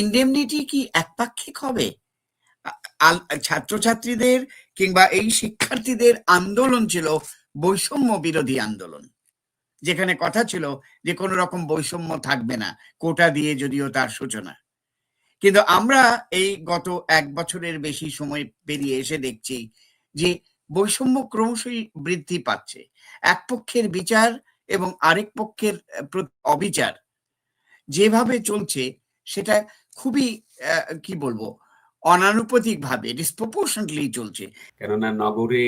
Indemnity কি একপাক্ষিক হবে? ছাত্রছাত্রীদের কিংবা এই শিক্ষার্থীদের আন্দোলন ছিল বৈষম্য বিরোধী আন্দোলন, যেখানে কথা ছিল যে কোনো রকম বৈষম্য থাকবে না, কোটা দিয়ে যদিও তার সূচনা। কিন্তু আমরা এই গত 1 বছরের বেশি সময় পেরিয়ে এসে দেখছি যে বৈষম্য ক্রমশই বৃদ্ধি পাচ্ছে। এক পক্ষের বিচার এবং আরেক পক্ষের অবিচার যেভাবে চলছে সেটা খুবই কি বলবো, অনানুপাতিকভাবে ডিসপ্রপোর্শনেটলি চলছে। কেননা নগরে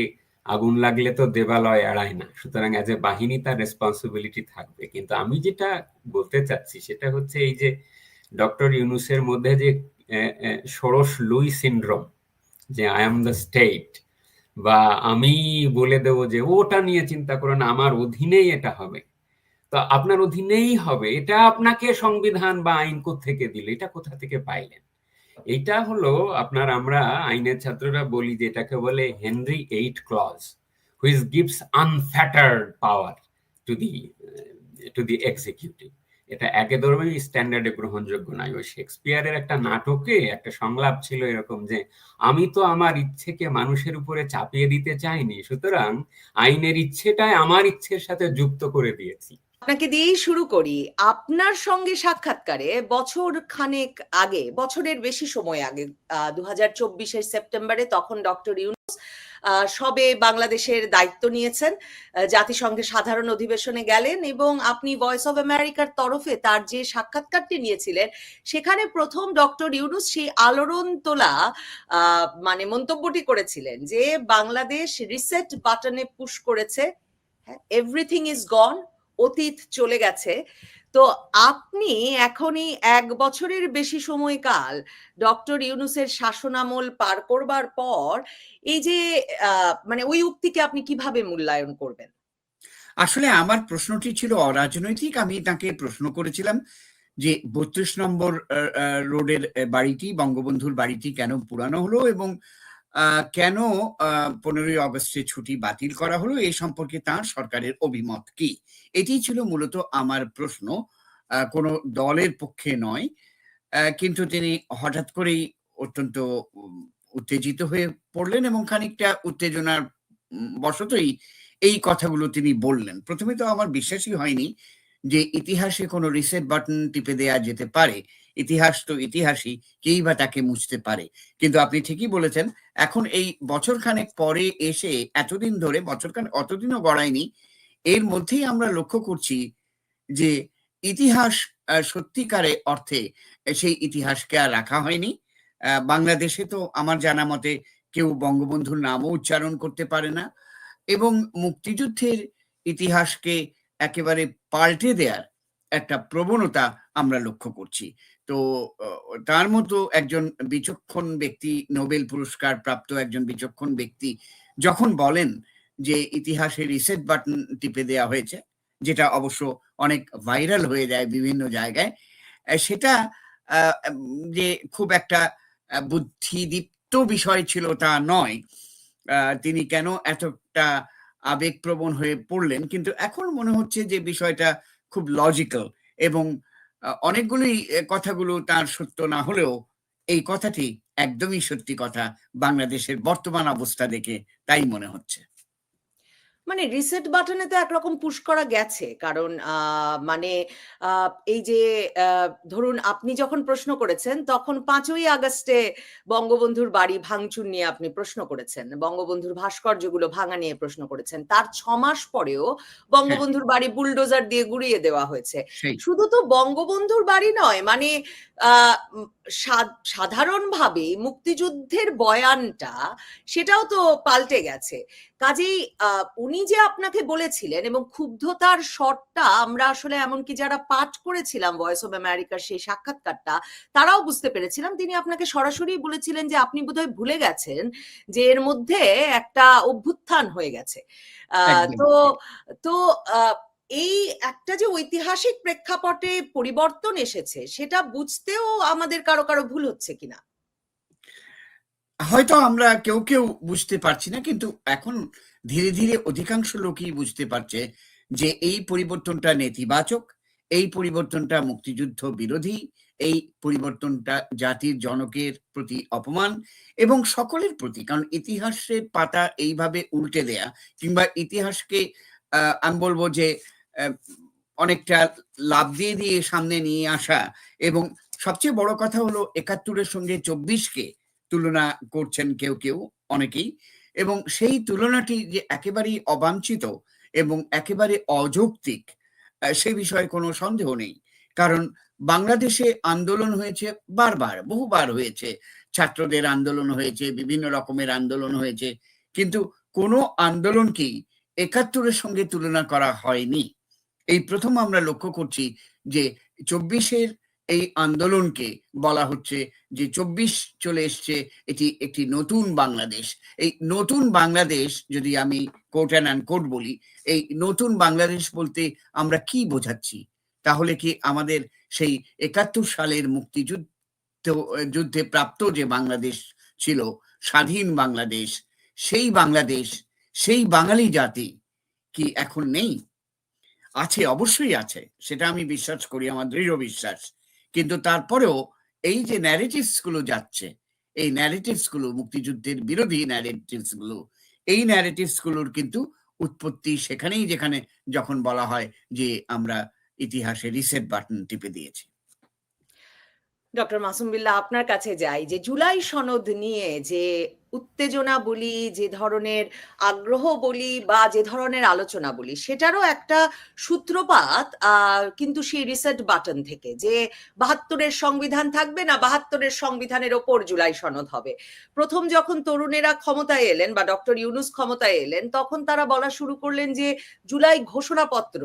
আগুন লাগলে তো দেবালয় এড়ায় না, সুতরাং অ্যাজ এ বাহিনী তার রেসপন্সিবিলিটি থাকবে। কিন্তু আমি যেটা বলতে চাচ্ছি সেটা হচ্ছে এই যে ডক্টর ইউনূসের মধ্যে যে ষোড়শ লুই সিনড্রোম, যে আই এম দ্য স্টেট, বা আমি বলে দেবো যে ওটা নিয়ে চিন্তা করো না, আমার অধীনেই এটা হবে। তো আপনার অধীনেই হবে, এটা আপনাকে সংবিধান বা আইন থেকে দিল, এটা কোথা থেকে পাইলেন? এটা হলো আপনার, আমরা আইনের ছাত্ররা বলি যে এটাকে বলে Henry 8 clause, which gives unfettered power to the executive. এটা একেবারেই স্ট্যান্ডার্ডে গ্রহণযোগ্য নয়। ওই শেক্সপিয়ারের একটা নাটকে একটা সংলাপ ছিল এরকম যে আমি তো আমার ইচ্ছেকে মানুষের উপরে চাপিয়ে দিতে চাইনি, সুতরাং আইনের ইচ্ছেটাই আমার ইচ্ছের সাথে যুক্ত করে দিয়েছি। আপনাকে দিয়েই শুরু করি। আপনার সঙ্গে সাক্ষাৎকারে বছর খানেক আগে, বছরের বেশি সময় আগে, 2024-এর সেপ্টেম্বরে, তখন ডক্টর ইউনূস সবে বাংলাদেশের দায়িত্ব নিয়েছেন, জাতিসংঘের সাধারণ অধিবেশনে গেলেন এবং আপনি ভয়েস অফ আমেরিকার তরফে তার যে সাক্ষাৎকারটি নিয়েছিলেন সেখানে প্রথম ডক্টর ইউনূস সেই আলোড়ন তোলা মানে মন্তব্যটি করেছিলেন যে বাংলাদেশ রিসেট বাটনে পুশ করেছে, এভরিথিং ইজ গন, অতীত চলে গেছে। তো আপনি এখনই 1 বছরের বেশি সময়কাল ডক্টর ইউনূসের শাসনামল পার করবার পর এই যে মানে ওই উক্তিকে আপনি কিভাবে মূল্যায়ন করবেন? আসলে আমার প্রশ্নটি ছিল অরাজনৈতিক। আমি তাকে প্রশ্ন করেছিলাম যে 32 নম্বর রোডের বাড়িটি, বঙ্গবন্ধুর বাড়িটি কেন পুরানো হলো এবং কেন 15ই অগস্টে ছুটি বাতিল করা হলো, এই সম্পর্কে তার সরকারের অভিমত কি? এটি ছিল মূলত আমার প্রশ্ন, কোনো দলের পক্ষে নয়। কিন্তু তিনি হঠাৎ করেই অত্যন্ত উত্তেজিত হয়ে পড়লেন এবং খানিকটা উত্তেজনার বশতই এই কথাগুলো তিনি বললেন। প্রথমে তো আমার বিশ্বাসই হয়নি যে ইতিহাসে কোনো রিসেট বাটন টিপে দেয়া যেতে পারে। ইতিহাস তো ইতিহাসই, কেই বা তাকে মুছতে পারে। কিন্তু আপনি ঠিকই বলেছেন, এখন এই বছরখানেক পরে এসে এতদিন ধরে, বছরখানেক অতদিনও গড়ায়নি, এর মধ্যেই আমরা লক্ষ্য করছি যে ইতিহাস সত্যিকারে অর্থে সেই ইতিহাসকে আর রাখা হয়নি। বাংলাদেশে তো আমার জানা মতে কেউ বঙ্গবন্ধুর নামও উচ্চারণ করতে পারে না এবং মুক্তিযুদ্ধের ইতিহাসকে একেবারে পাল্টে দেয়ার একটা প্রবণতা আমরা লক্ষ্য করছি। তো তার মতো একজন বিচক্ষণ ব্যক্তি, নোবেল পুরস্কার প্রাপ্ত একজন বিচক্ষণ ব্যক্তি যখন বলেন যে ইতিহাসে রিসেট বাটন টিপে দেয়া হয়েছে, যেটা অবশ্য অনেক ভাইরাল হয়ে যায় বিভিন্ন জায়গায়, সেটা যে খুব একটা বুদ্ধিদীপ্ত বিষয় ছিল তা নয়। তিনি কেন এতটা আবেগপ্রবণ হয়ে পড়লেন, কিন্তু এখন মনে হচ্ছে যে বিষয়টা খুব লজিক্যাল এবং অনেকগুলোই কথাগুলো তার সত্য না হলেও এই কথাটি একদমই সত্যি কথা বাংলাদেশের বর্তমান অবস্থা দেখে তাই মনে হচ্ছে। মানে রিসেট বাটনে তো একরকম পুশ করা গেছে, কারণ মানে এই যে ধরুন আপনি যখন প্রশ্ন করেছেন তখন 5ই আগস্টে বঙ্গবন্ধুর বাড়ি ভাঙচুর নিয়ে আপনি প্রশ্ন করেছেন, বঙ্গবন্ধুর ভাস্কর্যগুলো ভাঙা নিয়ে প্রশ্ন করেছেন। তার 6 মাস পরেও বঙ্গবন্ধুর বাড়ি বুলডোজার দিয়ে গুড়িয়ে দেওয়া হয়েছে। শুধু তো বঙ্গবন্ধুর বাড়ি নয়, মানে সাধারণভাবে মুক্তিযুদ্ধের বয়ানটা সেটাও তো পাল্টে গেছে। কাজেই উনি যে আপনাকে বলেছিলেন এবং ক্ষুব্ধতার স্বরটা আমরা আসলে এমনকি যারা পাঠ করেছিলাম ভয়েস অফ আমেরিকার সেই সাক্ষাৎকারটা তারাও বুঝতে পেরেছিলাম, তিনি আপনাকে সরাসরি বলেছিলেন যে আপনি বোধহয় ভুলে গেছেন যে এর মধ্যে একটা অভ্যুত্থান হয়ে গেছে। তো তো এই একটা যে ঐতিহাসিক প্রেক্ষাপটে পরিবর্তন এসেছে সেটা বুঝতেও আমাদের কারো কারো ভুল হচ্ছে কিনা। হয়তো আমরা কেউ কেউ বুঝতে পারছি না, কিন্তু এখন ধীরে ধীরে অধিকাংশ লোকই বুঝতে পারছে যে এই পরিবর্তনটা নেতিবাচক, এই পরিবর্তনটা মুক্তিযুদ্ধ বিরোধী এই পরিবর্তনটা জাতির জনকের প্রতি অপমান এবং সকলের প্রতি, কারণ ইতিহাসের পাতা এইভাবে উল্টে দেয়া কিংবা ইতিহাসকে আমি বলবো যে অনেকটা লাভ দিয়ে দিয়ে সামনে নিয়ে আসা, এবং সবচেয়ে বড় কথা হলো ৭১-এর সঙ্গে ২৪-কে তুলনা করছেন কেউ কেউ, অনেকেই, এবং সেই তুলনাটি যে একেবারেই অবাঞ্ছিত এবং একেবারে অযৌক্তিক সে বিষয়ে কোনো সন্দেহ নেই। কারণ বাংলাদেশে আন্দোলন হয়েছে বারবার, বহুবার হয়েছে, ছাত্রদের আন্দোলন হয়েছে, বিভিন্ন রকমের আন্দোলন হয়েছে, কিন্তু কোনো আন্দোলনকেই ৭১-এর সঙ্গে তুলনা করা হয়নি। এই প্রথম আমরা লক্ষ্য করছি যে ২৪-এর এই আন্দোলনকে বলা হচ্ছে যে ২৪ চলে এসছে, এটি একটি নতুন বাংলাদেশ। এই নতুন বাংলাদেশ, যদি আমি কোট অ্যান্ড আনকোট বলি, এই নতুন বাংলাদেশ বলতে আমরা কি বোঝাচ্ছি? তাহলে কি আমাদের সেই ৭১ সালের যুদ্ধে প্রাপ্ত যে বাংলাদেশ ছিল, স্বাধীন বাংলাদেশ, সেই বাংলাদেশ, সেই বাঙালি জাতি কি এখন নেই? আছে, অবশ্যই আছে, সেটা আমি বিশ্বাস করি, আমার দৃঢ় বিশ্বাস। কিন্তু তারপরেও এই যে ন্যারেটিভস গুলো যাচ্ছে, এই ন্যারেটিভস গুলো, মুক্তিযুদ্ধের বিরোধী ন্যারেটিভস গুলো, এই ন্যারেটিভস গুলোর কিন্তু উৎপত্তি সেখানেই, যেখানে যখন বলা হয় যে আমরা ইতিহাসে রিসেট বাটন টিপে দিয়েছি। ডক্টর মাসুম বিল্লাহ, আপনার কাছে যাই, যে জুলাই সনদ নিয়ে যে উত্তেজনা বলি, যে ধরনের আগ্রহ বলি বা যে ধরনের আলোচনা বলি, সেটারও একটা সূত্রপাত কিন্তু সেই রিসেট বাটন থেকে, যে ৭২-এর সংবিধান থাকবে না, ৭২-এর সংবিধানের ওপর জুলাই সনদ হবে। প্রথম যখন তরুণেরা ক্ষমতায় এলেন বা ডক্টর ইউনূস ক্ষমতায় এলেন, তখন তারা বলা শুরু করলেন যে জুলাই ঘোষণাপত্র,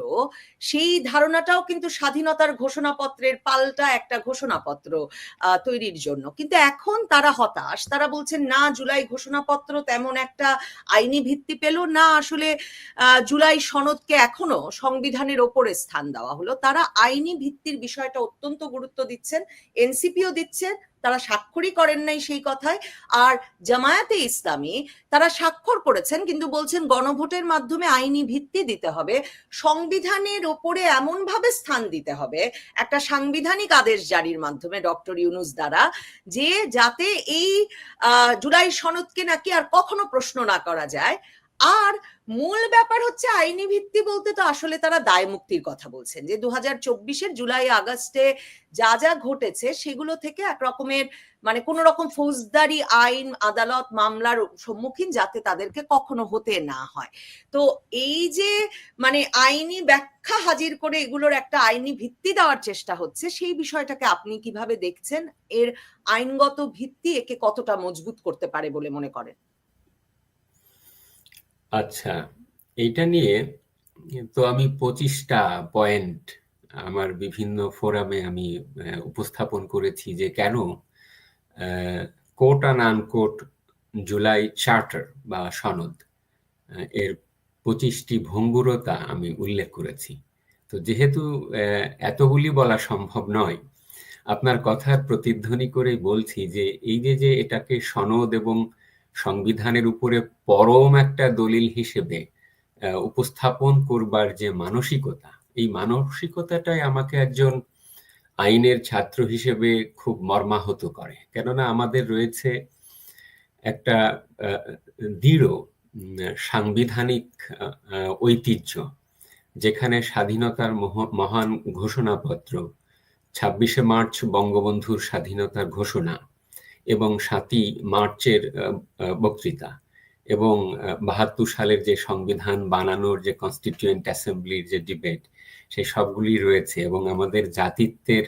সেই ধারণাটাও কিন্তু স্বাধীনতার ঘোষণাপত্রের পাল্টা একটা ঘোষণাপত্র তৈরির জন্য। কিন্তু এখন তারা হতাশ, তারা বলছেন না, জুলাই ঘোষণাপত্র তেমন একটা আইনি ভিত্তি পেল না, আসলে জুলাই সনদকে এখনো সংবিধানের ওপরে স্থান দেওয়া হলো। তারা আইনি ভিত্তির বিষয়টা অত্যন্ত গুরুত্ব দিচ্ছেন, এনসিপিও দিচ্ছেন, তারা স্বাক্ষরই করেন নাই সেই কথায়। আর জামায়াতে ইসলামী, তারা স্বাক্ষর করেছেন কিন্তু বলছেন গণভোটের মাধ্যমে আইনি ভিত্তি দিতে হবে, সংবিধানের ওপরে এমন ভাবে স্থান দিতে হবে একটা সাংবিধানিক আদেশ জারির মাধ্যমে ডক্টর ইউনূস দ্বারা, যে যাতে এই জুলাই সনদকে নাকি আর কখনো প্রশ্ন না করা যায়। আর মূল ব্যাপার হচ্ছে আইনি ভিত্তি বলতে তো আসলে তারা দায় মুক্তির কথা বলছেন, যে ২০২৪-এর জুলাই আগস্টে যা যা ঘটেছে সেগুলো থেকে এক রকমের, মানে কোন রকম ফৌজদারি আইন আদালত মামলার সম্মুখীন যাতে তাদেরকে কখনো হতে না হয়। তো এই যে মানে আইনি ব্যাখ্যা হাজির করে এগুলোর একটা আইনি ভিত্তি দেওয়ার চেষ্টা হচ্ছে, সেই বিষয়টাকে আপনি কিভাবে দেখছেন? এর আইনগত ভিত্তি একে কতটা মজবুত করতে পারে বলে মনে করেন? আচ্ছা, এইটা নিয়ে তো আমি ২৫টা পয়েন্ট আমার বিভিন্ন ফোরামে আমি উপস্থাপন করেছি, যে কেন quote and unquote July charter বা সনদ এর ২৫টি ভঙ্গুরতা আমি উল্লেখ করেছি। তো যেহেতু এতগুলি বলা সম্ভব নয়, আপনার কথার প্রতিধ্বনি করে বলছি যে এই যে এটাকে সনদ এবং সংবিধানের উপরে পরম একটা দলিল হিসেবে উপস্থাপন করবার যে মানসিকতা, এই মানসিকতাটাই আমাকে একজন আইনের ছাত্র হিসেবে খুব মর্মাহত করে। কেননা আমাদের রয়েছে একটা দৃঢ় সাংবিধানিক ঐতিহ্য, যেখানে স্বাধীনতার মহান ঘোষণাপত্র, ২৬শে মার্চ বঙ্গবন্ধুর স্বাধীনতার ঘোষণা এবং ৭ই মার্চের বক্তৃতা এবং ৭২ সালের যে সংবিধান বানানোর যে কনস্টিটিউয়েন্ট অ্যাসেম্বলির যে ডিবেট, সেই সবগুলি রয়েছে, এবং আমাদের জাতিত্বের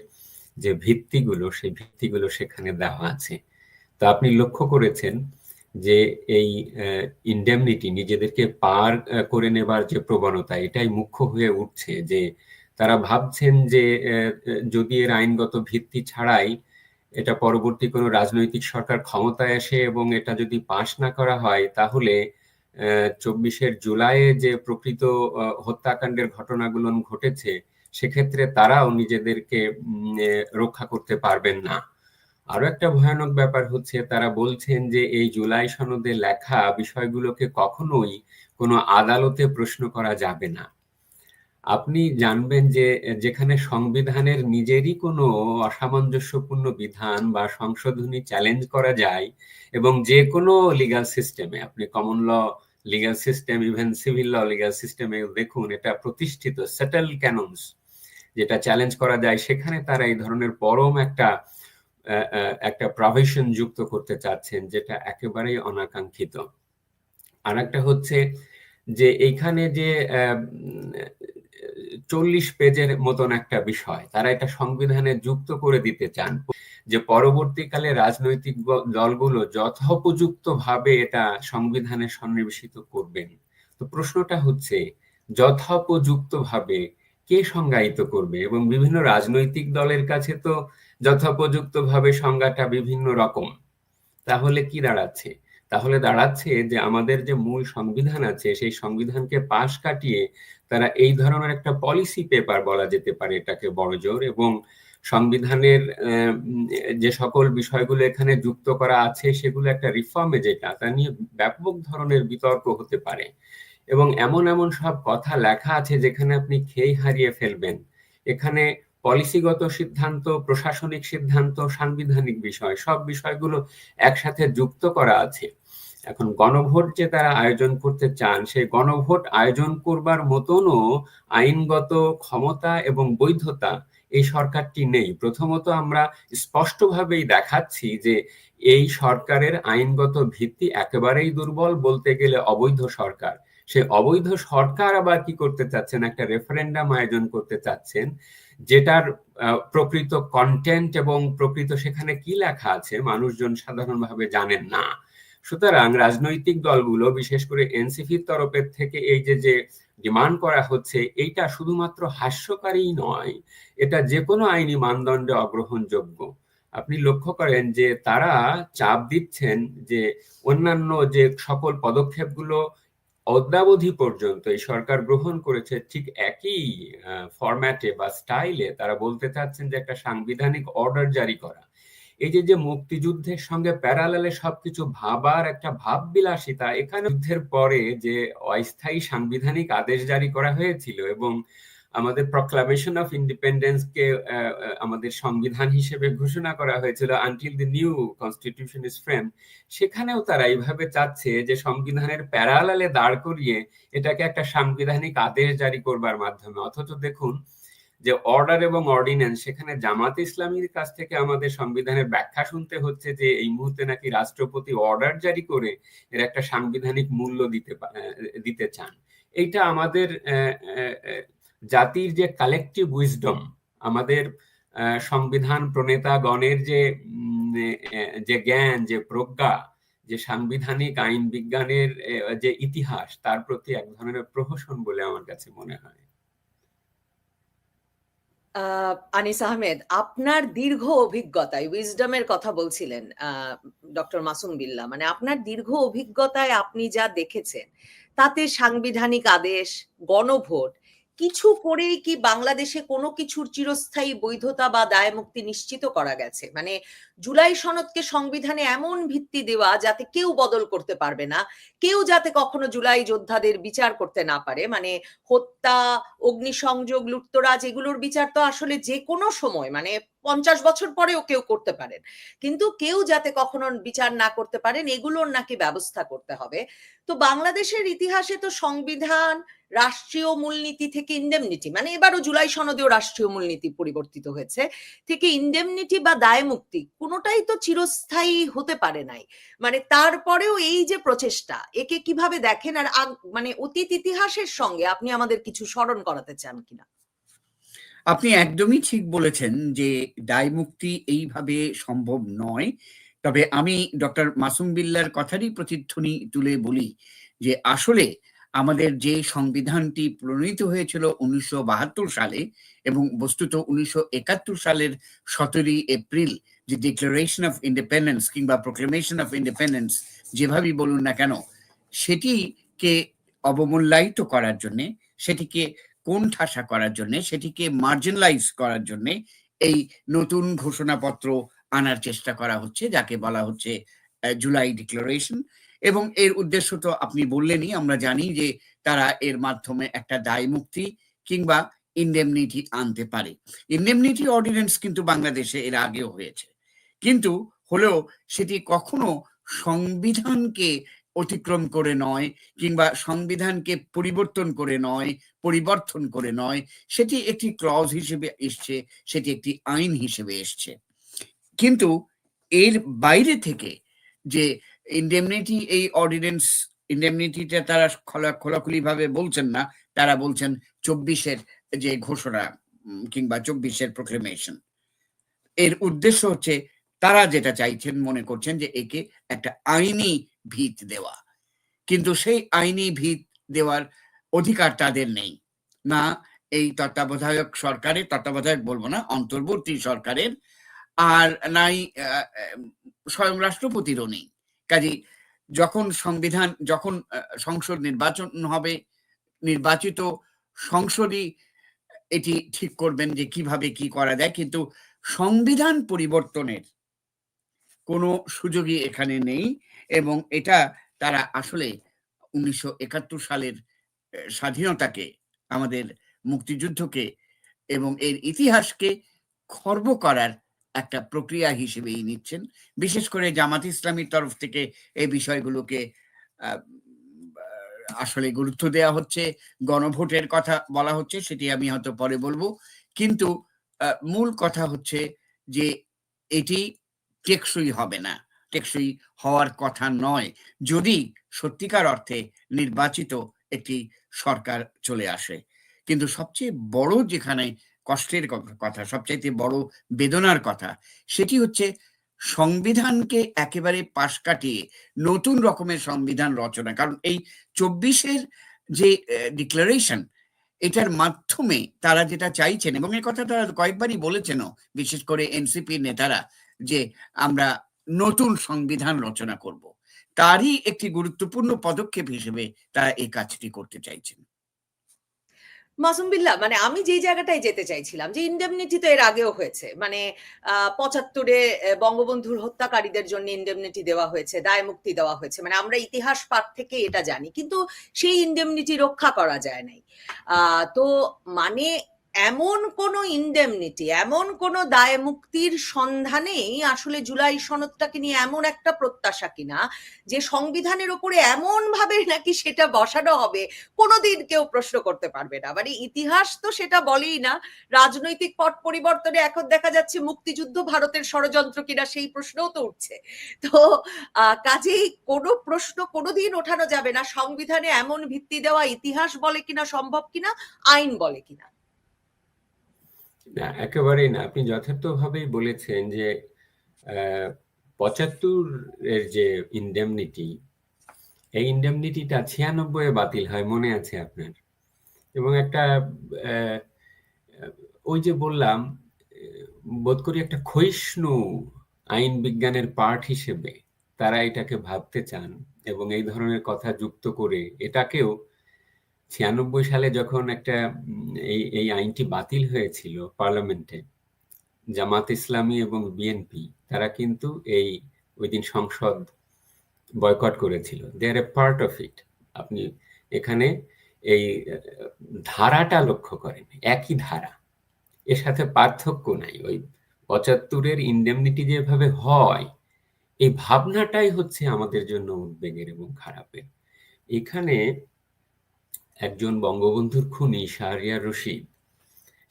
যে ভিত্তিগুলো, সেই ভিত্তিগুলো সেখানে দেওয়া আছে। তো আপনি লক্ষ্য করেছেন যে এই ইনডেমনিটি, নিজেদেরকে পার করে নেবার যে প্রবণতা, এটাই মুখ্য হয়ে উঠছে। যে তারা ভাবছেন যে যদি এর আইনগত ভিত্তি ছাড়াই এটা পরবর্তী কোনো রাজনৈতিক সরকার ক্ষমতায় আসে এবং এটা যদি পাশ না করা হয়, তাহলে ২৪শে জুলাইয়ে যে প্রকৃত হত্যাকাণ্ডের ঘটনাগুলো ঘটেছে, সেক্ষেত্রে তারাও নিজেদেরকে রক্ষা করতে পারবেন না। আরো একটা ভয়ানক ব্যাপার হচ্ছে, তারা বলছেন যে এই জুলাই সনদে লেখা বিষয়গুলোকে কখনোই কোনো আদালতে প্রশ্ন করা যাবে না। আপনি জানবেন যে যেখানে সংবিধানের নিজেরই কোনো অসামঞ্জস্যপূর্ণ বিধান বা সংশোধনী চ্যালেঞ্জ করা যায়, এবং যে কোনো লিগ্যাল সিস্টেমে, আপনি common law legal system, even civil law legal সিস্টেমে দেখুন, এটা প্রতিষ্ঠিত সেটেল ক্যাননস যেটা চ্যালেঞ্জ করা যায়, সেখানে তারা এই ধরনের পরম একটা প্রভিশন যুক্ত করতে চাচ্ছেন, যেটা একেবারেই অনাকাঙ্ক্ষিত। আর একটা হচ্ছে যে এইখানে যে 40 পেজের মতন একটা বিষয় তারা এটা সংবিধানে যুক্ত করে দিতে চান, যে পরবর্তীকালে রাজনৈতিক দলগুলো যথোপযুক্ত ভাবে এটা সংবিধানে সন্নিবেশিত করবেন। তো প্রশ্নটা হচ্ছে, যথোপযুক্ত ভাবে কে সংজ্ঞায়িত করবে? এবং বিভিন্ন রাজনৈতিক দলের কাছে তো যথোপযুক্ত ভাবে সংজ্ঞাটা বিভিন্ন রকম। তাহলে কি দাঁড়াচ্ছে? তাহলে দাঁড়াচ্ছে যে আমাদের যে মূল সংবিধান আছে, সেই সংবিধানকে পাশ কাটিয়ে তারা এই ধরনের একটা পলিসি পেপার, বলা যেতে পারে এটাকে বড়জোর, এবং সংবিধানের যে সকল বিষয়গুলো এখানে যুক্ত করা আছে সেগুলো একটা রিফর্মে, যেটা তা নিয়ে ব্যাপক ধরনের বিতর্ক হতে পারে। এবং এমন এমন সব কথা লেখা আছে যেখানে আপনি খেই হারিয়ে ফেলবেন। এখানে পলিসিগত সিদ্ধান্ত, প্রশাসনিক সিদ্ধান্ত, সাংবিধানিক বিষয়, সব বিষয়গুলো একসাথে যুক্ত করা আছে। এখন গণভোট যে তারা আয়োজন করতে চান, সেই গণভোট আয়োজন করবার মতনও আইনগত ক্ষমতা এবং বৈধতা এই সরকারটি নেই। প্রথমত আমরা স্পষ্টভাবেই দেখাচ্ছি যে এই সরকারের আইনগত ভিত্তি একেবারেই দুর্বল, বলতে গেলে অবৈধ সরকার। সে অবৈধ সরকার আবার কি করতে চাচ্ছেন? একটা রেফারেন্ডাম আয়োজন করতে চাচ্ছেন, যেটার প্রকৃত কন্টেন্ট এবং প্রকৃত সেখানে কি লেখা আছে মানুষজন সাধারণভাবে জানেন না। সুতরাং রাজনৈতিক দলগুলো, বিশেষ করে এনসিপির তরফের থেকে এই যে ডিমান্ড করা হচ্ছে, এইটা শুধুমাত্র হাস্যকারী নয়, এটা যে কোনো আইনি মানদণ্ডে অগ্রহণযোগ্য। আপনি লক্ষ্য করেন যে তারা চাপ দিচ্ছেন যে অন্যান্য যে সকল পদক্ষেপগুলো অদ্যাবধি পর্যন্ত এই সরকার গ্রহণ করেছে, ঠিক একই ফরম্যাটে বা স্টাইলে তারা বলতে চাচ্ছেন যে একটা সাংবিধানিক অর্ডার জারি করা। এই যে মুক্তিযুদ্ধের সঙ্গে প্যারালালে সবকিছু ভাবার একটা ভাব বিলাসিতা, এখানে যুদ্ধের পরে যে অস্থায়ী সাংবিধানিক আদেশ জারি করা হয়েছিল এবং আমাদের প্রক্লামেশন অফ ইন্ডিপেন্ডেন্সকে আমাদের সংবিধান হিসেবে ঘোষণা করা হয়েছিল, until the new constitution is frame, সেখানেও তারা এইভাবে চাচ্ছে যে সংবিধানের প্যারালালে দাঁড় করিয়ে এটাকে একটা সাংবিধানিক আদেশ জারি করবার মাধ্যমে। অথচ দেখুন যে অর্ডার এবং অর্ডিন্যান্স, সেখানে জামাত ইসলামীর কাছ থেকে আমাদের সংবিধানের ব্যাখ্যা শুনতে হচ্ছে যে এই মুহূর্তে নাকি রাষ্ট্রপতি অর্ডার জারি করে এর একটা সাংবিধানিক মূল্য দিতে চান। এইটা আমাদের জাতির যে কালেকটিভ উইজডম, আমাদের সংবিধান প্রণেতাগণের যে জ্ঞান, যে প্রজ্ঞা, যে সাংবিধানিক আইন বিজ্ঞানের যে ইতিহাস, তার প্রতি এক ধরনের প্রহসন বলে আমার কাছে মনে হয়। আনিস আহমেদ, আপনার দীর্ঘ অভিজ্ঞতায়, উইজডমের কথা বলছিলেন ডক্টর মাসুম বিল্লাহ, মানে আপনার দীর্ঘ অভিজ্ঞতায় আপনি যা দেখেছেন, তাতে সাংবিধানিক আদেশ, গণভোট কিছু করেই কি বাংলাদেশে কোনো কিছুর চিরস্থায়ী বৈধতা বা দায়মুক্তি নিশ্চিত করা গেছে? মানে জুলাই সনদকে সংবিধানে এমন ভিত্তি দেওয়া যাতে কেউ বদল করতে পারবে না, কেউ যাতে কখনো জুলাই যোদ্ধাদের বিচার করতে না পারে, মানে হত্যা, অগ্নিসংযোগ, লুটতরাজ, এগুলোর বিচার তো আসলে যে কোনো সময়, মানে 50 বছর পরেও কেউ করতে পারেন, কিন্তু কেউ যাতে কখনো বিচার না করতে পারেন, এগুলোর নাকি ব্যবস্থা করতে হবে। তো বাংলাদেশের ইতিহাসে তো সংবিধান, রাষ্ট্রীয় মূলনীতি থেকে ইন্ডেমনিটি, মানে এবারও জুলাই সনদেও রাষ্ট্রীয় মূলনীতি পরিবর্তিত হয়েছে, থেকে ইন্ডেমনিটি বা দায়মুক্তি কোনোটাই তো চিরস্থায়ী হতে পারে নাই। মানে তারপরেও এই যে প্রচেষ্টা, একে কিভাবে দেখেন? আর মানে অতীত ইতিহাসের সঙ্গে আপনি আমাদের কিছু স্মরণ করাতে চান কিনা? আপনি একদমই ঠিক বলেছেন যে দায়মুক্তি এইভাবে সম্ভব নয়। তবে আমি ডক্টর মাসুম বিল্লাহর কথারই প্রতিধ্বনি তুলে বলি যে আসলে আমাদের যে সংবিধানটি প্রণীত হয়েছিল 1972 সালে, এবং বস্তুত 1971 সালের 17 এপ্রিল যে ডিক্লারেশন অফ ইন্ডিপেন্ডেন্স কিংবা প্রোক্লেমেশন অফ ইন্ডিপেন্ডেন্স, যেভাবেই বলুন না কেন, সেটিকে অবমূল্যায়িত করার জন্যে, সেটিকে কোণঠাসা করার জন্য, সেটিকে মার্জিনালাইজ করার জন্য এই নতুন ঘোষণাপত্র আনার চেষ্টা করা হচ্ছে, যাকে বলা হচ্ছে জুলাই ডিক্লারেশন। এবং এর উদ্দেশ্য তো আপনি বললেনই, আমরা জানি যে তারা এর মাধ্যমে একটা দায় মুক্তি কিংবা ইন্ডেমনিটি আনতে পারে। ইন্ডেমনিটি অর্ডিন্যান্স কিন্তু বাংলাদেশে এর আগেও হয়েছে, কিন্তু হলেও সেটি কখনো সংবিধানকে অতিক্রম করে নয়, কিংবা সংবিধানকে পরিবর্তন করে নয়, সেটি একটি ক্লজ হিসেবে এসছে, সেটি একটি আইন হিসেবে এসছে। কিন্তু এর বাইরে থেকে যে ইন্ডেমনিটি, এই অর্ডিন্যান্স ইন্ডেমনিটিটা তারা খোলাখুলি ভাবে বলছেন না, তারা বলছেন 24-এর যে ঘোষণা কিংবা 24-এর প্রোক্লেমেশন, এর উদ্দেশ্য হচ্ছে তারা যেটা চাইছেন, মনে করছেন যে একে একটা আইনি ভিত দেওয়া, কিন্তু সেই আইনি ভিত দেওয়ার অধিকার তাদের নেই, না এই তত্ত্বাবধায়ক বলবো না, অন্তর্বর্তী সরকারের, আর নাই স্বয়ং রাষ্ট্রপতিরও নেই। কাজেই যখন সংসদ নির্বাচন হবে, নির্বাচিত সংসদই এটি ঠিক করবেন যে কিভাবে কি করা যায়, কিন্তু সংবিধান পরিবর্তনের কোনো সুযোগই এখানে নেই। এবং এটা তারা আসলে 1971 সালের স্বাধীনতাকে, আমাদের মুক্তিযুদ্ধকে এবং এর ইতিহাসকে খর্ব করার একটা প্রক্রিয়া হিসেবেই নিচ্ছেন। বিশেষ করে জামাত ইসলামীর তরফ থেকে এই বিষয়গুলোকে আসলে গুরুত্ব দেওয়া হচ্ছে, গণভোটের কথা বলা হচ্ছে, সেটি আমি হয়তো পরে বলবো। কিন্তু মূল কথা হচ্ছে যে এটি টেকসই হবে না, টেকসই হওয়ার কথা নয়, যদি সত্যিকার অর্থে নির্বাচিত একটি সরকার চলে আসে। কিন্তু সবচেয়ে বড় যেখানে কষ্টের কথা, সবচাইতে বড় বেদনার কথা, সেটি হচ্ছে সংবিধানকে একেবারে পাশ কাটিয়ে নতুন রকমের সংবিধান রচনা। কারণ এই 24-এর যে ডিক্লারেশন, এটার মাধ্যমে তারা যেটা চাইছেন, এবং এই কথা তারা কয়েকবারই বলেছেনও, বিশেষ করে এনসিপির নেতারা, যে আমরা নতুন সংবিধান রচনা করব, তারই একটি গুরুত্বপূর্ণ পদক্ষেপ হিসেবে তারা এই কাজটি করতে চাইছেন। মাসুম বিল্লাহ, মানে আমি যেই জায়গাটায় যেতে চাইছিলাম, যে ইন্ডেমনিটি তো এর আগেও হয়েছে, মানে 75-এ বঙ্গবন্ধুর হত্যাকারীদের জন্য ইন্ডেমনিটি দেওয়া হয়েছে, দায় মুক্তি দেওয়া হয়েছে, মানে আমরা ইতিহাস পাঠ থেকে এটা জানি, কিন্তু সেই ইন্ডেমনিটি রক্ষা করা যায় নাই। তো মানে এমন কোন ইন্ডেমনিটি, এমন কোন দায় মুক্তির সন্ধানেই আসলে জুলাই সনদটাকে নিয়ে এমন একটা প্রত্যাশা কিনা যে সংবিধানের উপরে এমন ভাবে নাকি সেটা বসানো হবে কোনোদিন কেউ প্রশ্ন করতে পারবে না। মানে ইতিহাস তো সেটা বলেই না, রাজনৈতিক পট পরিবর্তনে এখন দেখা যাচ্ছে মুক্তিযুদ্ধ ভারতের ষড়যন্ত্র কিনা সেই প্রশ্নও তো উঠছে। তো কাজেই কোনো প্রশ্ন কোনোদিন ওঠানো যাবে না সংবিধানে এমন ভিত্তি দেওয়া ইতিহাস বলে কিনা সম্ভব কিনা, আইন বলে কিনা। না, একেবারেই না। আপনি যথার্থভাবেই বলেছেন যে 75-এর যে ইন্ডেমনিটি, এই ইন্ডেমনিটিটা 96-এ বাতিল হয়, মনে আছে আপনার? এবং একটা ওই যে বললাম, বোধ করি একটা ক্ষয়িষ্ণু আইন বিজ্ঞানের পার্ট হিসেবে তারা এটাকে ভাবতে চান, এবং এই ধরনের কথা যুক্ত করে এটাকেও 96 সালে যখন একটা এই আইনটি বাতিল হয়েছিল পার্লামেন্টে, জামাত ইসলামী এবং বিএনপি তারা কিন্তু ওই দিন সংসদ বয়কট করেছিল। দে আর এ পার্ট অফ ইট। আপনি এখানে এই ধারাটা লক্ষ্য করেন, একই ধারা, এর সাথে পার্থক্য নাই। ওই 75-এর ইন্ডেমনিটি যেভাবে হয়, এই ভাবনাটাই হচ্ছে আমাদের জন্য উদ্বেগের এবং খারাপের। এখানে একজন বঙ্গবন্ধুর খুনি শাহরিয়ার রশিদ,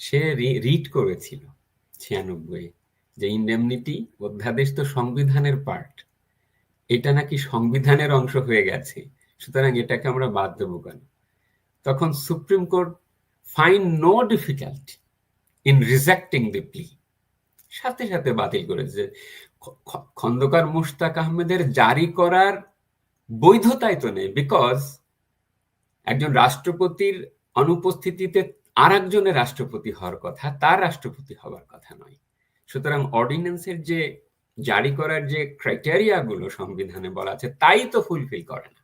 সে রিট করেছিল 96-এ যে ইন্ডেমনিটি অধ্যাদেশ তো সংবিধানের পার্ট, এটা নাকি সংবিধানের অংশ হয়ে গেছে, সুতরাং এটাকে আমরা বাদ দেবো কেন? তখন Supreme Court find no difficulty in rejecting the plea, সাথে সাথে বাতিল করেছে। খন্দকার মুশতাক আহমেদের জারি করার বৈধতাই তো নেই, বিকজ একজন রাষ্ট্রপতির অনুপস্থিতিতে আর একজনের রাষ্ট্রপতি হওয়ার কথা, তার রাষ্ট্রপতি হওয়ার কথা নয়। সুতরাং অর্ডিন্যান্সের যে জারি করার যে ক্রাইটেরিয়া গুলো সংবিধানে বলা আছে, তাই তো ফুলফিল করে না,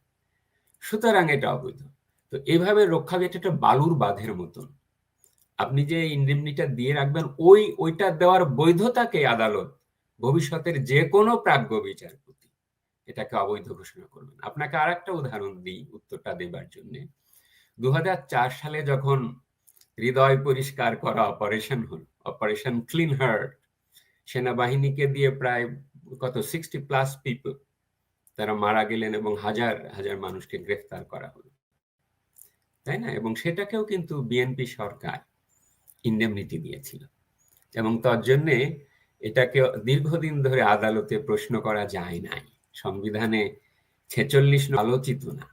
সুতরাং এটা অবৈধ। তো এইভাবে রক্ষা পেতে একটা বালুর বাঁধের মতন আপনি যে ইন্ডেমনিটা দিয়ে রাখবেন, ওইটা দেওয়ার বৈধতাকে আদালত ভবিষ্যতের যে কোনো প্রাজ্ঞ বিচারপতি এটাকে অবৈধ ঘোষণা করবেন। আপনাকে আর একটা উদাহরণ দিই উত্তরটা দেবার জন্য। 2004 সালে যখন হৃদয় পরিষ্কার করা অপারেশন হল, অপারেশন ক্লিন হার্ট। সেনাবাহিনীকে দিয়ে প্রায় 60+ পিপল তারা মারা গেলেন এবং হাজার হাজার মানুষকে গ্রেফতার করা হলো, তাই না? এবং সেটাকেও কিন্তু বিএনপি সরকার ইন্ডেমনিটি দিয়েছিল, এবং তার জন্যে এটাকে দীর্ঘদিন ধরে আদালতে প্রশ্ন করা যায় নাই। সংবিধানে 46 আলোচিত না,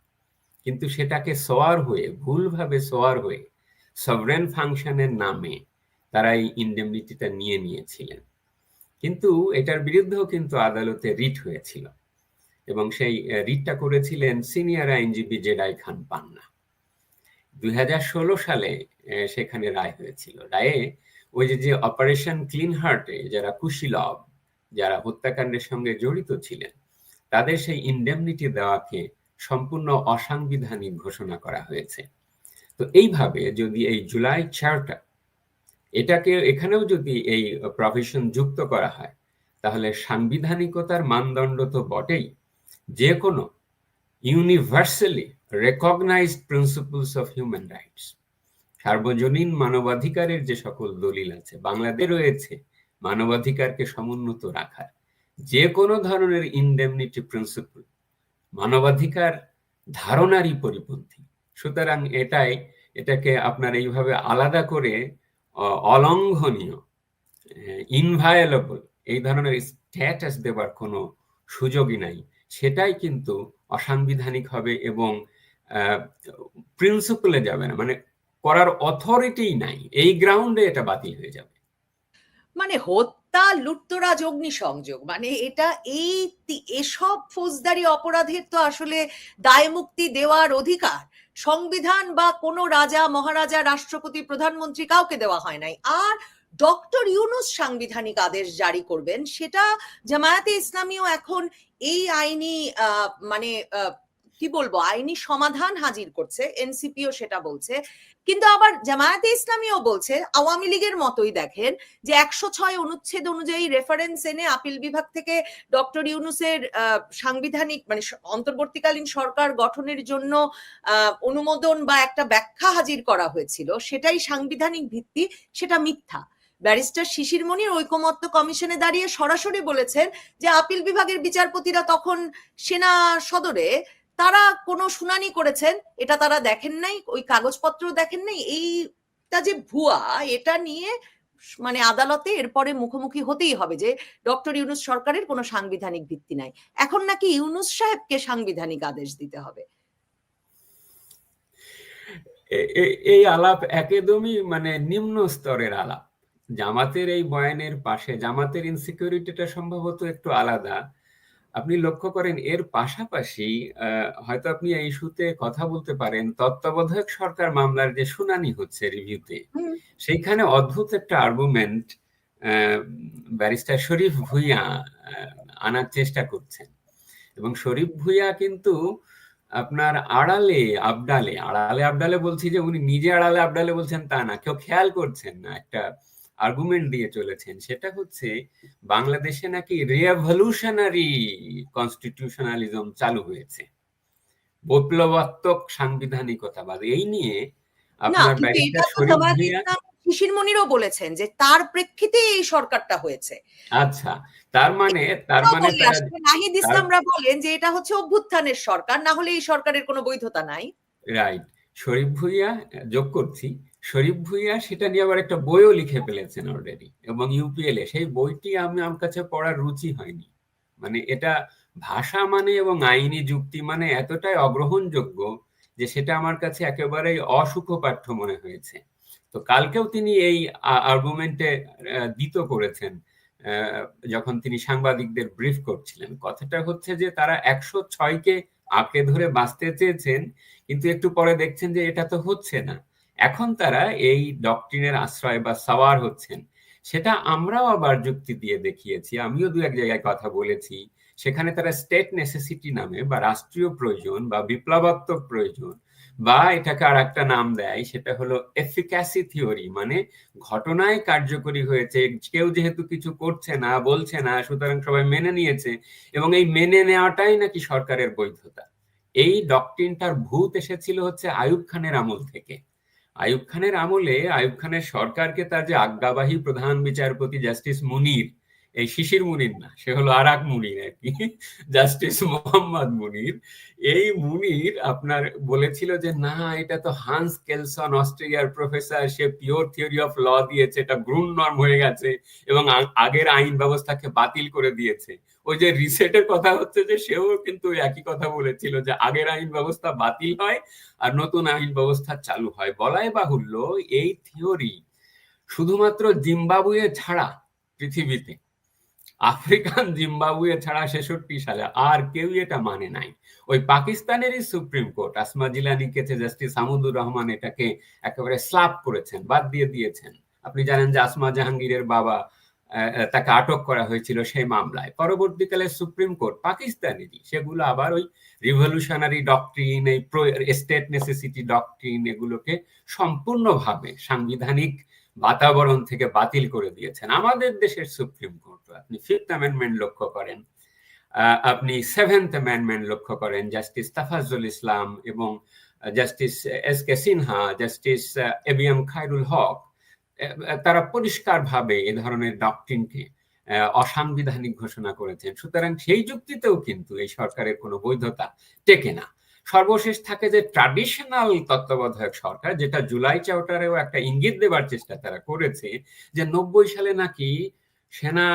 কিন্তু সেটাকে সোয়ার হয়ে, ভুলভাবে সোয়ার হয়ে সভরেন ফাংশনের নামে তারা এই ইন্ডেমনিটিটা নিয়েছিলেন। কিন্তু এটার বিরুদ্ধেও কিন্তু আদালতে রিট হয়েছিল, এবং সেই রিটটা করেছিলেন সিনিয়র আইনজীবী জেডাই খান পান্না। 2016 সালে সেখানে রায় হয়েছিল। রায়ে ওই যে অপারেশন ক্লিন হার্টে যারা কুশীলব, যারা হত্যাকাণ্ডের সঙ্গে জড়িত ছিলেন, তাদের সেই ইন্ডেমনিটি দেওয়াকে সম্পূর্ণ অসাংবিধানিক ঘোষণা করা হয়েছে। তো এইভাবে যদি এই জুলাই চার্টার এটাকে এখানেও যদি এই প্রভিশন যুক্ত করা হয়, তাহলে সাংবিধানিকতার মানদণ্ড তো বটেই, যে কোনো universally recognised principles of human rights, সার্বজনীন মানবাধিকারের যে সকল দলিল আছে, বাংলাদেশে রয়েছে মানবাধিকারকে সমুন্নত রাখার যে কোনো ধরনের ইন্ডেমনিটি প্রিন্সিপল মানবাধিকার ধারণারই পরিপন্থী। সুতরাং এটাকে আপনার এইভাবে আলাদা করে অলঙ্ঘনীয়, ইনভায়োলেবল এই ধরনের স্ট্যাটাস দেওয়ার কোনো সুযোগই নাই। সেটাই কিন্তু অসাংবিধানিক হবে এবং প্রিন্সিপলে যাবে না, মানে করার অথরিটিই নাই, এই গ্রাউন্ডে এটা বাতিল হয়ে যাবে। মানে হত্যা, লুটতরাজ, অগ্নিসংযোগ, মানে এটা এসব ফৌজদারি অপরাধের তো আসলে দায় মুক্তি দেওয়ার অধিকার সংবিধান বা কোনো রাজা, মহারাজা, রাষ্ট্রপতি, প্রধানমন্ত্রী কাউকে দেওয়া হয় নাই। আর ডক্টর ইউনূস সাংবিধানিক আদেশ জারি করবেন, সেটা জামায়াতে ইসলামীও এখন এই আইনি মানে কি বলবো, আইনি সমাধান হাজির করছে, এনসিপিও সেটা বলছে। কিন্তু আবার জামায়াতে ইসলামীও বলছে, আওয়ামী লীগের মতোই দেখেন, যে 106 অনুচ্ছেদ অনুযায়ী রেফারেন্স এনে আপিল বিভাগ থেকে ডক্টর ইউনূসের সাংবিধানিক মানে অন্তর্বর্তীকালীন সরকার গঠনের জন্য অনুমোদন বা একটা ব্যাখ্যা হাজির করা হয়েছিল, সেটাই সাংবিধানিক ভিত্তি, সেটা মিথ্যা। ব্যারিস্টার শিশির মনির ঐকমত্য কমিশনে দাঁড়িয়ে সরাসরি বলেছেন যে আপিল বিভাগের বিচারপতিরা তখন সেনা সদরে তারা কোনো শুনানি করেছেন এটা তারা দেখেন নাই, ওই কাগজপত্র দেখেন নাই, এইটা যে ভুয়া, এটা নিয়ে মানে আদালতে এরপরে মুখোমুখি হতেই হবে যে ডক্টর ইউনূস সরকারের কোনো সাংবিধানিক ভিত্তি নাই। এখন নাকি ইউনূস সাহেবকে সাংবিধানিক আদেশ দিতে হবে। এই আলাপ একদমই মানে নিম্ন স্তরের আলাপ। জামাতের এই বয়ানের পাশে জামাতের ইনসিকিউরিটিটা সম্ভবত একটু আলাদা। আপনি লক্ষ্য করেন এর পাশাপাশি হয়তো আপনি এই ইস্যুতে কথা বলতে পারেন, তত্ত্বাবধায়ক সরকার মামলার যে শুনানি হচ্ছে রিভিউতে, সেইখানে অদ্ভুত একটা আর্গুমেন্ট ব্যারিস্টার শরীফ ভূঁইয়া আনার চেষ্টা করছেন। এবং শরীফ ভূঁইয়া কিন্তু আপনার আড়ালে আবডালে বলছি যে উনি নিজে আড়ালে আবডালে বলছেন তা না, কেউ খেয়াল করছেন না, একটা আর্গুমেন্ট দিয়ে চলেছেন। সেটা হচ্ছে বাংলাদেশে নাকি রিভলিউশনারি কনস্টিটিউশনালিজম চালু হয়েছে, বৈপ্লবাত্মক সাংবিধানিকতাবাদ। এই নিয়ে আপনার ব্যারিস্টার শরীফ ভূঁইয়া শিশির মনিরও বলেছেন যে তার প্রেক্ষিতে এই সরকারটা হয়েছে। আচ্ছা, তার মানে নাহিদ ইসলামরা বলেন যে এটা হচ্ছে অভ্যুত্থানের সরকার, না হলে এই সরকারের কোনো বৈধতা নাই। রাইট, শরীফ ভূঁইয়া যোগ করছি, শরীফ ভূঁইয়া সেটা নিয়ে আবার একটা বইও লিখে ফেলেছেন অলরেডি, এবং ইউপিএল এ সেই বইটি আমার কাছে পড়ার রুচি হয়নি। মানে এটা ভাষা মানে এবং আইনি যুক্তি মানে এতটাই অগ্রহণযোগ্য যে সেটা আমার কাছে একেবারেই অসুখপাঠ্য মনে হয়েছে। তো কালকেও তিনি এই আর্গুমেন্টে দিত করেছেন যখন তিনি সাংবাদিকদের ব্রিফ করছিলেন। কথাটা হচ্ছে যে তারা 106কে আঁকড়ে ধরে বাঁচতে চেয়েছেন, কিন্তু একটু পরে দেখছেন যে এটা তো হচ্ছে না। এখন তারা এই ডক্ট্রিনের আশ্রয় বা সাওয়ার হচ্ছেন। সেটা আমরাও আবার যুক্তি দিয়ে দেখিয়েছি, আমিও দু এক জায়গায় কথা বলেছি। সেখানে তারা স্টেট নেসেসিটি নামে বা রাষ্ট্রীয় প্রয়োজন বা বিপ্লবাত্মক প্রয়োজন বা এটাকে আর একটা নাম দেয়, সেটা হলো এফিক্যাসি থিওরি, মানে ঘটনায় কার্যকরী হয়েছে, কেউ যেহেতু কিছু করছে না, বলছে না, সুতরাং সবাই মেনে নিয়েছে, এবং এই মেনে নেওয়াটাই নাকি সরকারের বৈধতা। এই ডক্ট্রিনটার ভূত এসেছিল হচ্ছে আইয়ুব খানের আমল থেকে। আইয়ুব খানের আমলে আইয়ুব খানের সরকারকে তার যে আজ্ঞাবাহী প্রধান বিচারপতি জাস্টিস মুনির, এই শিশির মুনির না, সে হলো আর এক মুনির আর কি, জাস্টিস মোহাম্মদ মুনির, এই মুনির আপনার বলেছিল যে না, এটা তো হান্স কেলসন অস্ট্রেলিয়ার প্রফেসর, সে পিওর থিওরি অফ ল দিয়েছে, এটা গ্রুন নর্ম হয়ে গেছে এবং আগের আইন ব্যবস্থাকে বাতিল করে দিয়েছে। ওই যে রিসেটের কথা হচ্ছে যে সেও কিন্তু একই কথা বলেছিল যে আগের আইন ব্যবস্থা বাতিল হয় আর নতুন আইন ব্যবস্থা চালু হয়। বলাই বাহুল্য এই থিওরি শুধুমাত্র জিম্বাবুয়ে ছাড়া পৃথিবীতে, আফ্রিকান জিম্বাবুয়ে ছাড়া 66 সালে আর কেউ এটা মানে নাই। ওই পাকিস্তানেরই সুপ্রিম কোর্ট আসমা জিলানি কেসে জাস্টিস হামুদুর রহমান এটাকে একেবারে স্ল্যাপ করেছেন, বাদ দিয়ে দিয়েছেন। আপনি জানেন যে আসমা জাহাঙ্গীরের বাবা, তাকে আটক করা হয়েছিল সেই মামলায়। পরবর্তীকালে সুপ্রিম কোর্ট পাকিস্তানেরই সেগুলো আবার ওই রিভলিউশনারি ডক্ট্রিন, এই স্টেট নেসেসিটি ডক্ট্রিন, এগুলোকে সম্পূর্ণভাবে সাংবিধানিক বাতাবরণ থেকে বাতিল করে দিয়েছেন। আমাদের দেশের সুপ্রিম কোর্ট, আপনি 5th অ্যামেন্ডমেন্ট লক্ষ্য করেন, আপনি 7th অ্যামেন্ডমেন্ট লক্ষ্য করেন, জাস্টিস তাফাজ্জুল ইসলাম এবং justice S K Sinha, justice A B M Khairul Haque, তারা পরিষ্কারভাবে এ ধরনের ডক্ট্রিনকে অসাংবিধানিক ঘোষণা করেছেন। সুতরাং সেই যুক্তিতেও কিন্তু এই সরকারের কোনো বৈধতা টেকে না। সর্বশেষ থাকে যে ট্র্যাডিশনাল তত্ত্বাবধায়ক সরকার, যেটা জুলাই চার্টারেও একটা ইঙ্গিত দেবার চেষ্টা তারা করেছে, যে 90 সালে নাকি সেনা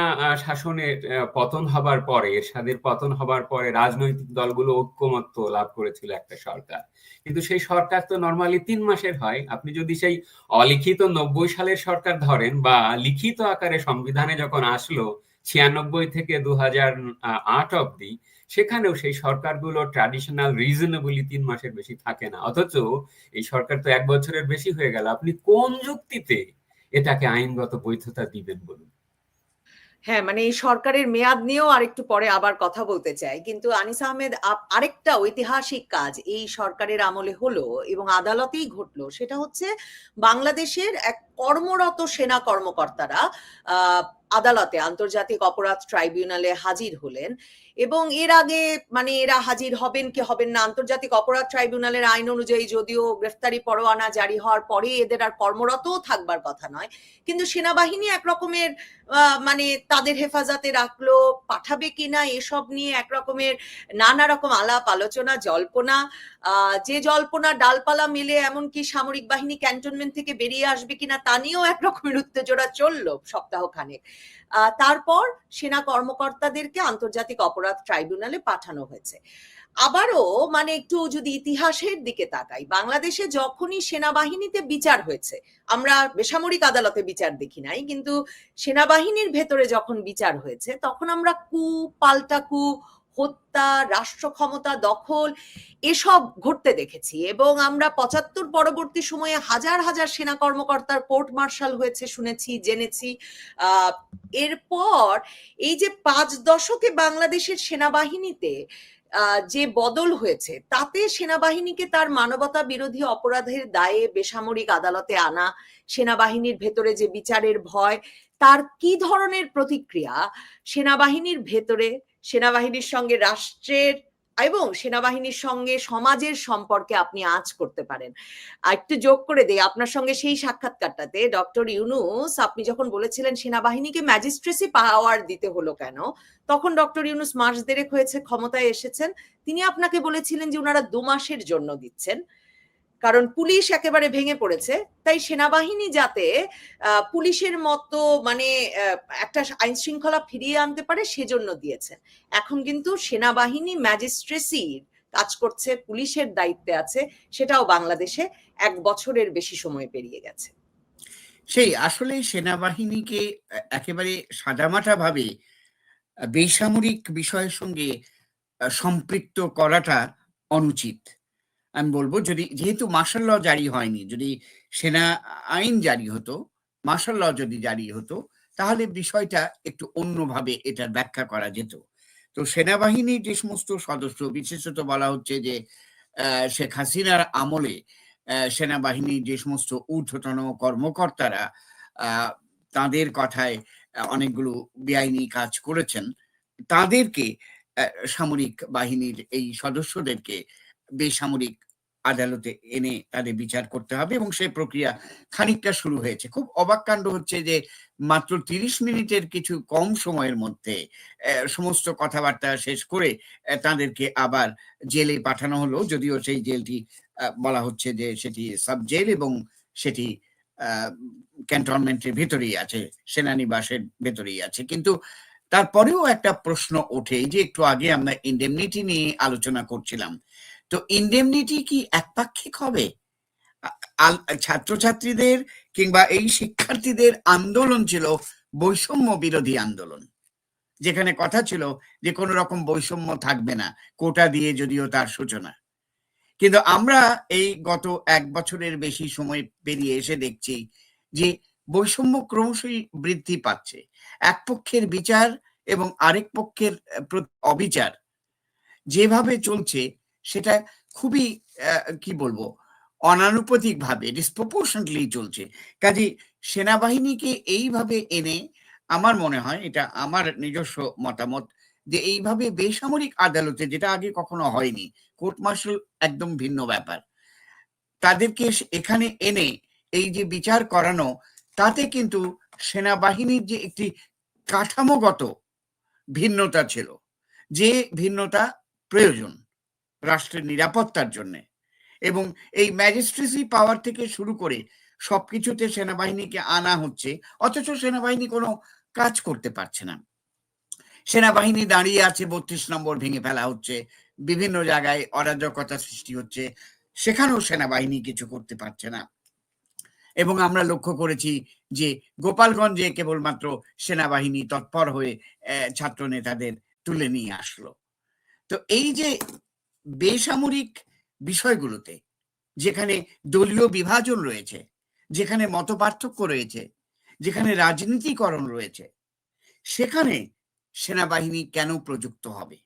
শাসনের পতন হবার পরে, এরশাদের পতন হবার পরে রাজনৈতিক দলগুলো ঐক্যমত্য লাভ করেছিল একটা সরকার। কিন্তু সেই সরকার তো নরমালি 3 মাসের হয়। আপনি যদি সেই অলিখিত 90 সালের সরকার ধরেন, বা লিখিত আকারে সংবিধানে যখন আসলো 96 থেকে 2008 অব্দি, সেখানেও সেই সরকারগুলো ট্র্যাডিশনাল রিজনেবলি 3 মাসের বেশি থাকে না। অথচ এই সরকার তো 1 বছরের বেশি হয়ে গেল। আপনি কোন যুক্তিতে এটাকে আইনগত বৈধতা দিবেন বলুন? হ্যাঁ, মানে এই সরকারের মেয়াদ নিয়েও আরেকটু পরে আবার কথা বলতে চাই। কিন্তু আনিস আহমেদ, আরেকটা ঐতিহাসিক কাজ এই সরকারের আমলে হলো এবং আদালতেই ঘটলো, সেটা হচ্ছে বাংলাদেশের এক কর্মরত সেনা কর্মকর্তারা আদালতে, আন্তর্জাতিক অপরাধ ট্রাইব্যুনালে হাজির হলেন। এবং এর আগে মানে এরা হাজির হবেন কি হবেন না, আন্তর্জাতিক অপরাধ ট্রাইব্যুনালের আইন অনুযায়ী যদিও গ্রেফতারি পরোয়ানা জারি হওয়ার পরে এদের আর কর্মরতও থাকবার কথা নয়, কিন্তু সেনাবাহিনী একরকমের মানে তাদের হেফাজতে রাখলো, পাঠাবে কিনা এসব নিয়ে একরকমের নানা রকম আলাপ আলোচনা, জল্পনা, যে জল্পনা ডালপালা মেলে এমনকি সামরিক বাহিনী ক্যান্টনমেন্ট থেকে বেরিয়ে আসবে কিনা তা নিয়েও একরকমের উত্তেজনা চললো সপ্তাহখানেক। তারপর সেনা কর্মকর্তাদেরকে আন্তর্জাতিক অপরাধ ট্রাইব্যুনালে পাঠানো হয়েছে। আবারও মানে একটু যদি ইতিহাসের দিকে তাকাই, বাংলাদেশে যখনই সেনাবাহিনীতে বিচার হয়েছে, আমরা বেসামরিক আদালতে বিচার দেখি নাই, কিন্তু সেনাবাহিনীর ভেতরে যখন বিচার হয়েছে তখন আমরা কু, পাল্টা কু, হত্যা, রাষ্ট্র ক্ষমতা দখল এসব ঘটতে দেখেছি। এবং আমরা 75 পরবর্তী সময়ে হাজার হাজার সেনা কর্মকর্তার কোর্ট মার্শাল হয়েছে শুনেছি, জেনেছি। এরপর এই যে 5 দশকে বাংলাদেশের সেনাবাহিনীতে যে বদল হয়েছে, তাতে সেনাবাহিনীকে তার মানবতা বিরোধী অপরাধের দায়ে বেসামরিক আদালতে আনা, সেনাবাহিনীর ভেতরে যে বিচারের ভয়, তার কি ধরনের প্রতিক্রিয়া সেনাবাহিনীর ভেতরে, সেনাবাহিনীর সঙ্গে রাষ্ট্রের এবং সেনাবাহিনীর সঙ্গে সমাজের সম্পর্কে আপনি আঁচ করতে পারেন। একটু যোগ করে দেই, আপনার সঙ্গে সেই সাক্ষাৎকারটাতে ডক্টর ইউনূস আপনি যখন বলেছিলেন সেনাবাহিনীকে ম্যাজিস্ট্রেসি পাওয়ার দিতে হলো কেন, তখন ডক্টর ইউনূস মাস দেড়েক হয়েছে ক্ষমতায় এসেছেন, তিনি আপনাকে বলেছিলেন যে ওনারা 2 মাসের জন্য দিচ্ছেন, কারণ পুলিশ একেবারে ভেঙে পড়েছে, তাই সেনাবাহিনী যাতে পুলিশের মতো মানে একটা আইন শৃঙ্খলা ফিরিয়ে আনতে পারে সেজন্য দিয়েছেন। এখন কিন্তু সেনাবাহিনী ম্যাজিস্ট্রেসির কাজ করছে, পুলিশের দায়িত্বে আছে, সেটাও বাংলাদেশে 1 বছরের বেশি সময় পেরিয়ে গেছে। সেই আসলে সেনাবাহিনীকে একেবারে সাদামাটা ভাবে বেসামরিক বিষয়ের সঙ্গে সম্পৃক্ত করাটা অনুচিত। আমি বলবো, যদি যেহেতু মার্শাল ল জারি হয়নি, যদি সেনা আইন জারি হতো, মার্শাল ল যদি জারি হতো, তাহলে বিষয়টা একটু অন্যভাবে এটার ব্যাখ্যা করা যেত। তো সেনাবাহিনীর যে সমস্ত সদস্য, বিশেষত বলা হচ্ছে যে শেখ হাসিনার আমলে সেনাবাহিনীর যে সমস্ত ঊর্ধ্বতন কর্মকর্তারা তাদের কথায় অনেকগুলো বেআইনি কাজ করেছেন, তাদেরকে সামরিক বাহিনীর এই সদস্যদেরকে বেসামরিক আদালতে এনে তাদের বিচার করতে হবে এবং সেই প্রক্রিয়া খানিকটা শুরু হয়েছে। খুব অবাক কাণ্ড হচ্ছে যে মাত্র ৩০ মিনিটের কিছু কম সময়ের মধ্যে সমস্ত কথাবার্তা শেষ করে তাদেরকে আবার জেলে পাঠানো হলো। যদিও সেই জেলটি বলা হচ্ছে যে সেটি সাব জেল এবং সেটি ক্যান্টনমেন্টের ভেতরেই আছে, সেনানিবাসের ভেতরেই আছে। কিন্তু তারপরেও একটা প্রশ্ন ওঠে, এই যে একটু আগে আমরা ইন্ডেমনিটি নিয়ে আলোচনা করছিলাম, তো ইন্ডেমনিটি কি একপাক্ষিক হবে? ছাত্রছাত্রীদের কিংবা এই শিক্ষার্থীদের আন্দোলন ছিল বৈষম্য বিরোধী আন্দোলন, যেখানে কথা ছিল যে কোনো রকম বৈষম্য থাকবে না, কোটা দিয়ে যদিও তার সূচনা। কিন্তু আমরা এই গত ১ বছরের বেশি সময় পেরিয়ে এসে দেখছি যে বৈষম্য ক্রমশই বৃদ্ধি পাচ্ছে। এক পক্ষের বিচার এবং আরেক পক্ষের অবিচার যেভাবে চলছে সেটা খুবই কি বলবো, অনানুপাতিক ভাবে ডিসপ্রপোর্শনেটলি চলছে। কাজেই সেনাবাহিনীকে এইভাবে এনে, আমার মনে হয়, এটা আমার নিজস্ব মতামত, যে এইভাবে বেসামরিক আদালতে, যেটা আগে কখনো হয়নি, কোর্ট মার্শাল একদম ভিন্ন ব্যাপার, তাদেরকে এখানে এনে এই যে বিচার করানো, তাতে কিন্তু সেনাবাহিনীর যে একটি কাঠামোগত ভিন্নতা ছিল, যে ভিন্নতা প্রয়োজন রাষ্ট্রের নিরাপত্তার জন্য, এবং এই ম্যাজিস্ট্রেসি পাওয়ার থেকে শুরু করে সবকিছুতে সেনাবাহিনীকে আনা হচ্ছে, অথচ সেনাবাহিনী কোনো কাজ করতে পারছে না। সেনাবাহিনী দাঁড়িয়ে আছে, ৩২ নম্বর ভেঙে ফেলা হচ্ছে, বিভিন্ন জায়গায় অরাজকতা সৃষ্টি হচ্ছে, সেখানেও সেনাবাহিনী কিছু করতে পারছে না। এবং আমরা লক্ষ্য করেছি যে গোপালগঞ্জে কেবলমাত্র সেনাবাহিনী তৎপর হয়ে ছাত্র নেতাদের তুলে নিয়ে আসলো। তো এই যে বেসামরিক বিষয়গুলোতে, যেখানে দলীয় বিভাজন রয়েছে, যেখানে মতপার্থক্য রয়েছে, যেখানে রাজনীতিকরণ রয়েছে, সেখানে সেনাবাহিনী কেন প্রযুক্ত হবে?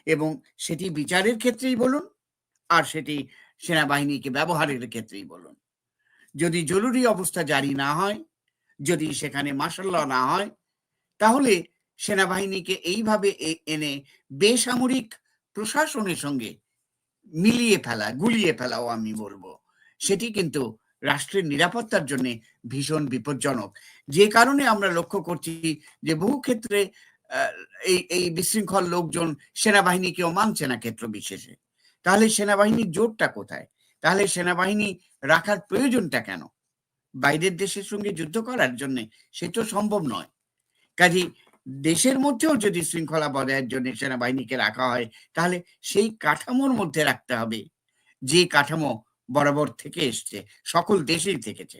এবং সেটি বিচারের ক্ষেত্রেই বলুন, আর সেটি সেনাবাহিনীকে ব্যবহারের ক্ষেত্রেই বলুন। যদি জরুরি অবস্থা জারি না হয়, যদি সেখানে মার্শাল ল না হয়, তাহলে সেনাবাহিনীকে এইভাবে এনে বেসামরিক প্রশাসনের সঙ্গে মিলিয়ে ফেলা, গুলিয়ে ফেলাও আমি বলবো, সেটি কিন্তু রাষ্ট্রের নিরাপত্তার জন্য ভীষণ বিপজ্জনক। যে কারণে আমরা লক্ষ্য করছি যে বহু ক্ষেত্রে এই বিশৃঙ্খল লোকজন সেনাবাহিনীকেও মানছে না ক্ষেত্র বিশেষে। তাহলে সেনাবাহিনীর জোরটা কোথায়? তাহলে সেনাবাহিনী রাখার প্রয়োজনটা কেন? বাইরের দেশের সঙ্গে যুদ্ধ করার জন্য? সে তো সম্ভব নয়। কাজেই দেশের মধ্যেও যদি শৃঙ্খলা বজায়ের জন্য সেনাবাহিনীকে রাখা হয়, তাহলে সেই কাঠামোর মধ্যে রাখতে হবে, যে কাঠামো বরাবর থেকে এসছে, সকল দেশেই থেকেছে।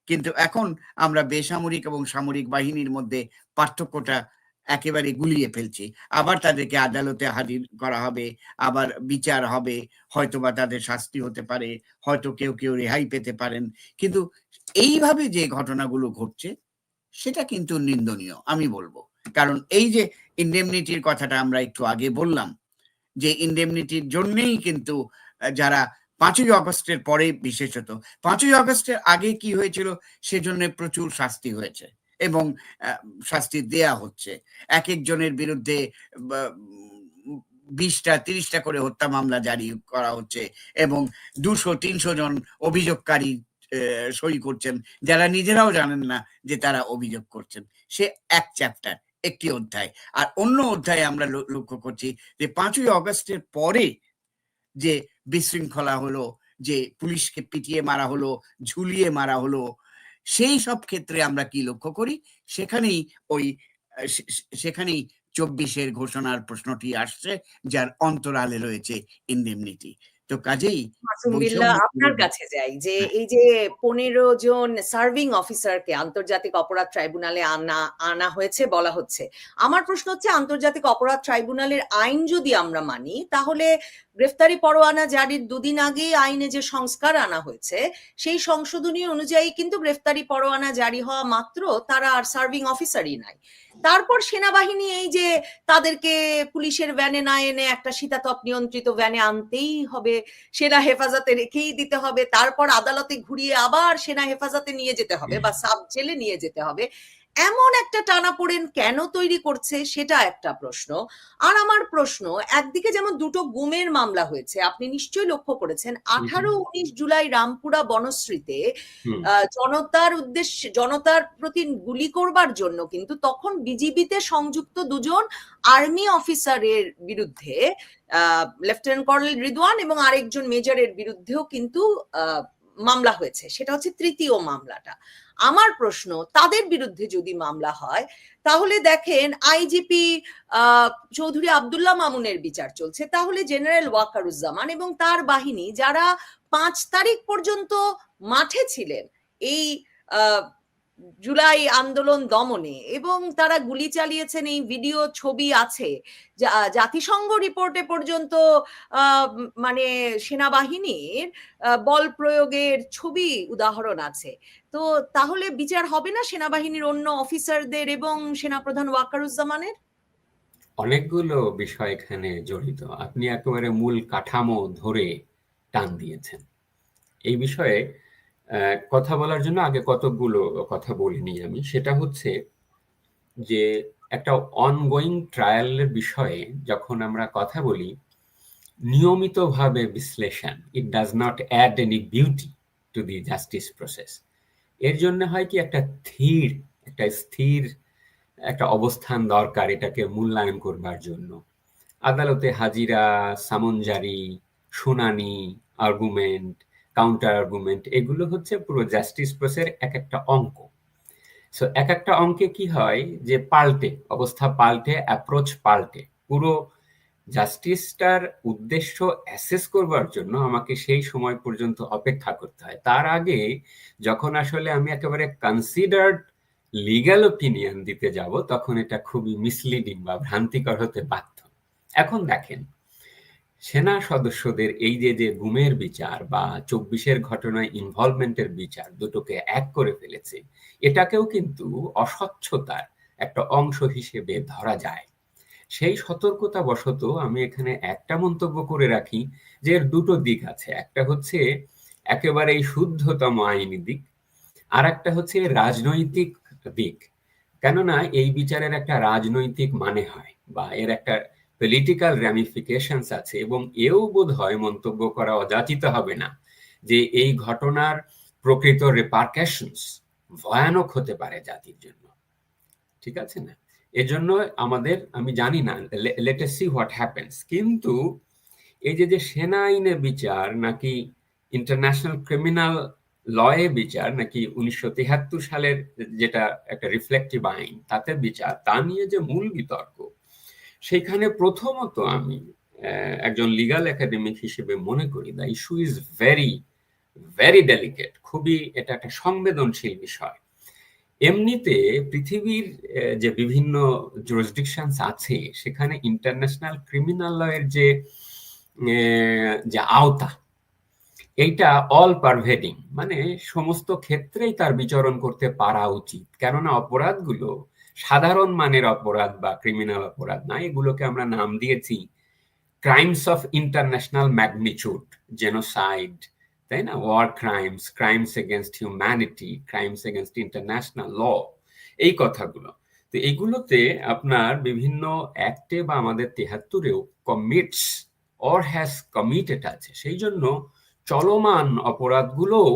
কিন্তু এখন আমরা বেসামরিক এবং সামরিক বাহিনীর মধ্যে পার্থক্যটা একেবারে গুলিয়ে ফেলছি। আবার তাদেরকে আদালতে হাজির করা হবে, আবার বিচার হবে, হয়তোবা তাদের শাস্তি হতে পারে, হয়তো কেউ কেউ রেহাই পেতে পারেন। কিন্তু এইভাবে যে ঘটনাগুলো ঘটছে সেটা কিন্তু নিন্দনীয় আমি বলবো। কারণ এই যে ইন্ডেমনিটির কথাটা আমরা একটু আগে বললাম, যে ইন্ডেমনিটির জন্যেই কিন্তু যারা ৫ই অগস্টের পরে, বিশেষত ৫ই অগস্টের আগে কি হয়েছিল, সেজন্য প্রচুর শাস্তি হয়েছে এবং শাস্তি দেয়া হচ্ছে। এক একজনের বিরুদ্ধে ২০টা ৩০টা করে হত্যা মামলা জারি করা হচ্ছে এবং ২০০-৩০০ জন অভিযোগকারী সই করছেন, যারা নিজেরাও জানেন না যে তারা অভিযোগ করছেন। সে এক চ্যাপ্টার, একটি অধ্যায়। আর অন্য অধ্যায়ে আমরা লক্ষ্য করছি যে ৫ই অগস্টের পরে যে বিশৃঙ্খলা হলো, যে পুলিশকে পিটিয়ে মারা হলো, ঝুলিয়ে মারা হলো, সেই সব ক্ষেত্রে আমরা কি লক্ষ্য করি, সেখানেই সেখানেই ২৪-এর ঘোষণার প্রশ্নটি আসছে, যার অন্তরালে রয়েছে ইন্ডেমনিটি। তো কাজেই মাসুম বিল্লাহ, আপনার কাছে যাই, যে এই যে ১৫ জন সার্ভিং অফিসারকে আন্তর্জাতিক অপরাধ ট্রাইব্যুনালে আনা হয়েছে বলা হচ্ছে। আমার প্রশ্ন হচ্ছে, আন্তর্জাতিক অপরাধ ট্রাইব্যুনালের আইন যদি আমরা মানি, তাহলে গ্রেফতারি পরোয়ানা জারির দুদিন আগে আইনে যে সংস্কার আনা হয়েছে, সেই সংশোধনী অনুযায়ী কিন্তু গ্রেফতারি পরোয়ানা জারি হওয়া মাত্র তারা আর সার্ভিং অফিসারই নাই। তারপর সেনাবাহিনী এই যে তাদেরকে পুলিশের ভ্যানে না এনে একটা শীতাতপ নিয়ন্ত্রিত ভ্যানে আনতেই হবে, সেনা হেফাজতে রেখেই দিতে হবে, তারপর আদালতে ঘুরিয়ে আবার সেনা হেফাজতে নিয়ে যেতে হবে বা সাব জেলে নিয়ে যেতে হবে। এমন একটা টানাপোড়েন কেন তৈরি করছে সেটা একটা প্রশ্ন। আর আমার প্রশ্ন, একদিকে যেমন দুটো গুমের মামলা হয়েছে, আপনি নিশ্চয়ই লক্ষ্য করেছেন, 18-19 জুলাই রামপুরা বনশ্রীতে জনতার প্রতি গুলি করবার জন্য কিন্তু তখন বিজিবিতে সংযুক্ত দুজন আর্মি অফিসারের বিরুদ্ধে, লেফটেন্যান্ট কর্নেল রিদওয়ান এবং আরেকজন মেজরের বিরুদ্ধেও কিন্তু মামলা হয়েছে। সেটা হচ্ছে তৃতীয় মামলাটা। আমার প্রশ্ন, তাদের বিরুদ্ধে যদি মামলা হয় তাহলে দেখেন আইজিপি চৌধুরী আব্দুল্লাহ মামুনের বিচার চলছে, তাহলে জেনারেল ওয়াকারুজ্জামান এবং তার বাহিনী যারা 5 তারিখ পর্যন্ত মাঠে ছিলেন এই জুলাই আন্দোলন দমনে এবং তারা গুলি চালিয়েছেন, এই ভিডিও ছবি আছে, জাতিসংঘ রিপোর্টে পর্যন্ত মানে সেনাবাহিনীর বল প্রয়োগের ছবি উদাহরণ আছে। তো তাহলে বিচার হবে না সেনাবাহিনীর অন্য অফিসারদের এবং সেনাপ্রধান ওয়াকারুজ্জামানের? অনেকগুলো বিষয় এখানে জড়িত, আপনি একেবারে মূল কাঠামো ধরে টান দিয়েছেন। এই বিষয়ে কথা বলার জন্য আগে কতগুলো কথা বলিনি আমি। সেটা হচ্ছে যে একটা অনগোয়িং ট্রায়ালের বিষয়ে যখন আমরা কথা বলি, নিয়মিতভাবে বিশ্লেষণ, it does not add any beauty to the justice process. এর জন্য হয় কি, একটা স্থির একটা অবস্থান দরকার এটাকে মূল্যায়ন করবার জন্য। আদালতে হাজিরা, সামনজারি, শুনানি, আর্গুমেন্ট, কাউন্টার আর্গুমেন্ট, এগুলো হচ্ছে পুরো জাস্টিস প্রসেসের এক একটা অঙ্ক। সো এক একটা অঙ্কে কি হয় যে অবস্থা পাল্টে, অ্যাপ্রোচ পাল্টে। পুরো জাস্টিসটার উদ্দেশ্য অ্যাসেস করবার জন্য আমাকে সেই সময় পর্যন্ত অপেক্ষা করতে হয়। তার আগে যখন আসলে আমি একেবারে কনসিডার্ড লিগ্যাল ওপিনিয়ন দিতে যাব, তখন এটা খুবই মিসলিডিং বা ভ্রান্তিকর হতে বাধ্য। এখন দেখেন, সেনা সদস্যদের এই যে গুমের বিচার বা 24-এর ঘটনায় ইনভলভমেন্টের বিচার, দুটোকে এক করে ফেলেছে, এটাকেও কিন্তু অস্বচ্ছতার একটা অংশ হিসেবে ধরা যায়। সেই সতর্কতা বশত আমি এখানে একটা মন্তব্য করে রাখি যে এর দুটো দিক আছে। একটা হচ্ছে একেবারে শুদ্ধতম আইনি দিক, আর একটা হচ্ছে রাজনৈতিক দিক। কেননা এই বিচারের একটা রাজনৈতিক মানে হয় বা এর একটা পলিটিক্যাল র্যামিফিকেশনস আছে, এবং এও বোধ হয় মন্তব্য করা অযাচিত হবে না যে এই ঘটনার প্রকৃত রিপারকাশনস ভয়ানক হতে পারে জাতির জন্য। ঠিক আছে না? এজন্য আমাদের, আমি জানি না, let us see what happens. কিন্তু এই যে সেনা আইনে বিচার নাকি ইন্টারন্যাশনাল ক্রিমিনাল লয়ে বিচার, নাকি 1973 সালের যেটা একটা রিফ্লেক্টিভ আইন তাতে বিচার, তা নিয়ে যে মূল বিতর্ক, সেখানে প্রথমত আমি একজন লিগাল একাডেমিক হিসেবে মনে করি the issue is very very delicate. খুবই এটা একটা সংবেদনশীল বিষয়। এমনিতে পৃথিবীর যে বিভিন্ন জুরিসডিকশনস আছে, সেখানে ইন্টারন্যাশনাল ক্রিমিনাল লয়ের যে আওতা, এইটা অল পারভেডিং, মানে সমস্ত ক্ষেত্রেই তার বিচরণ করতে পারা উচিত। কেননা অপরাধগুলো সাধারণ মানের অপরাধ বা ক্রিমিনাল অপরাধ না, এগুলোকে আমরা নাম দিয়েছি crimes of international magnitude, genocide, তাই না, war crimes, crimes against humanity, crimes against international law, এই কথাগুলো। তো এইগুলোতে আপনার বিভিন্ন অ্যাক্টে বা আমাদের 73-এও কমিটস অর হ্যাজ কমিটেড আছে। সেই জন্য চলমান অপরাধগুলোও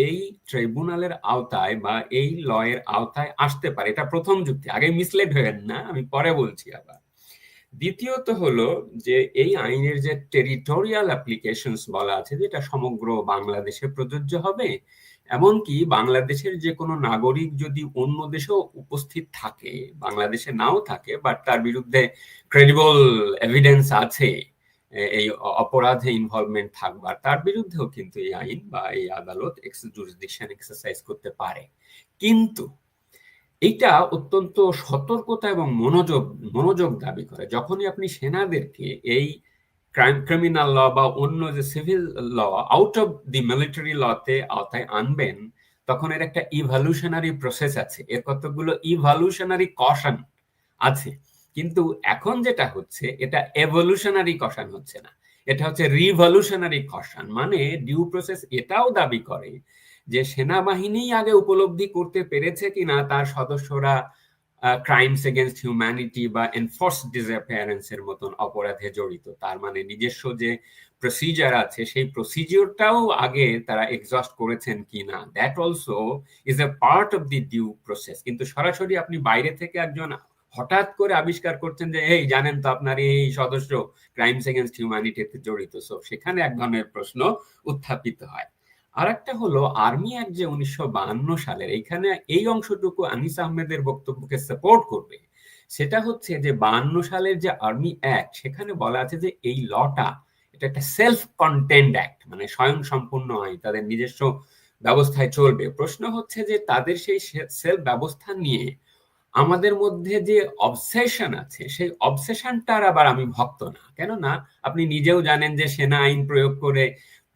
এই ট্রাইব্যুনালের আওতায় বা এই লয়ের আওতায় আসতে পারে। এটা প্রথম যুক্তি, আগে মিসলেড হবেন না, আমি পরে বলছি আবার। দ্বিতীয়ত হলো যে এই আইনের যে টেরিটোরিয়াল অ্যাপ্লিকেশনস বলা আছে, যেটা সমগ্র বাংলাদেশে প্রযোজ্য হবে, এমনকি বাংলাদেশের যে কোনো নাগরিক যদি অন্য দেশেও উপস্থিত থাকে, বাংলাদেশে নাও থাকে, বাট তার বিরুদ্ধে ক্রেডিবল এভিডেন্স আছে এই অপরাধে ইনভলভমেন্ট থাকবার, তার বিরুদ্ধেও কিন্তু এই আইন বা এই আদালত জুরিসডিকশন এক্সারসাইজ করতে পারে। কিন্তু এইটা অত্যন্ত সতর্কতা এবং মনোযোগ দাবি করে। যখনই আপনি সেনাদেরকে এই ক্রিমিনাল ল বা অন্য যে civil law out of the military লতে আওতায় আনবেন, তখন এর একটা ইভলিউশনারি প্রসেস আছে, এর কতগুলো ইভলিউশনারি কশন আছে। কিন্তু এখন যেটা হচ্ছে, এটা এভলিউশনারি কশন হচ্ছে না, এটা হচ্ছে রিভলিউশনারি কশন। মানে ডিউ প্রসেস এটাও দাবি করে যে সেনাবাহিনী আগে উপলব্ধি করতে পেরেছে কিনা তার সদস্যরা ক্রাইমস এগেনস্ট হিউম্যানিটি বা এনফোর্সড ডিসঅ্যাপিয়ারেন্স এর মতন অপরাধে জড়িত, তার মানে নিজস্ব যে প্রসিজার আছে সেই প্রসিজিওরটাও আগে তারা এক্সস্ট করেছেন কিনা, that also is a part of the due process. কিন্তু সরাসরি আপনি বাইরে থেকে একজন হঠাৎ করে আবিষ্কার করছেন যে এই জানেন তো আপনার এই সদস্য ক্রাইমস এগেনস্ট হিউম্যানিটিতে জড়িত, সো সেখানে এক ধরনের প্রশ্ন উত্থাপিত হয়। আর একটা হলো আর্মি অ্যাক্ট যে 1952 সালের, এইখানে এই অংশটুকু আনিস আহমেদের বক্তব্যকে সাপোর্ট করবে। সেটা হচ্ছে যে 52 সালের যে আর্মি অ্যাক্ট, সেখানে বলা আছে যে এই লটা এটা একটা সেলফ কন্টেন্ড অ্যাক্ট, মানে স্বয়ং সম্পূর্ণ আইন, তাদের নিজস্ব ব্যবস্থায় চলবে। প্রশ্ন হচ্ছে যে তাদের সেই সেলফ ব্যবস্থা নিয়ে আমাদের মধ্যে যে অবসেশন আছে সেই অবসেশনটার আবার আমি ভক্ত না। কেননা আপনি নিজেও জানেন যে সেনা আইন প্রয়োগ করে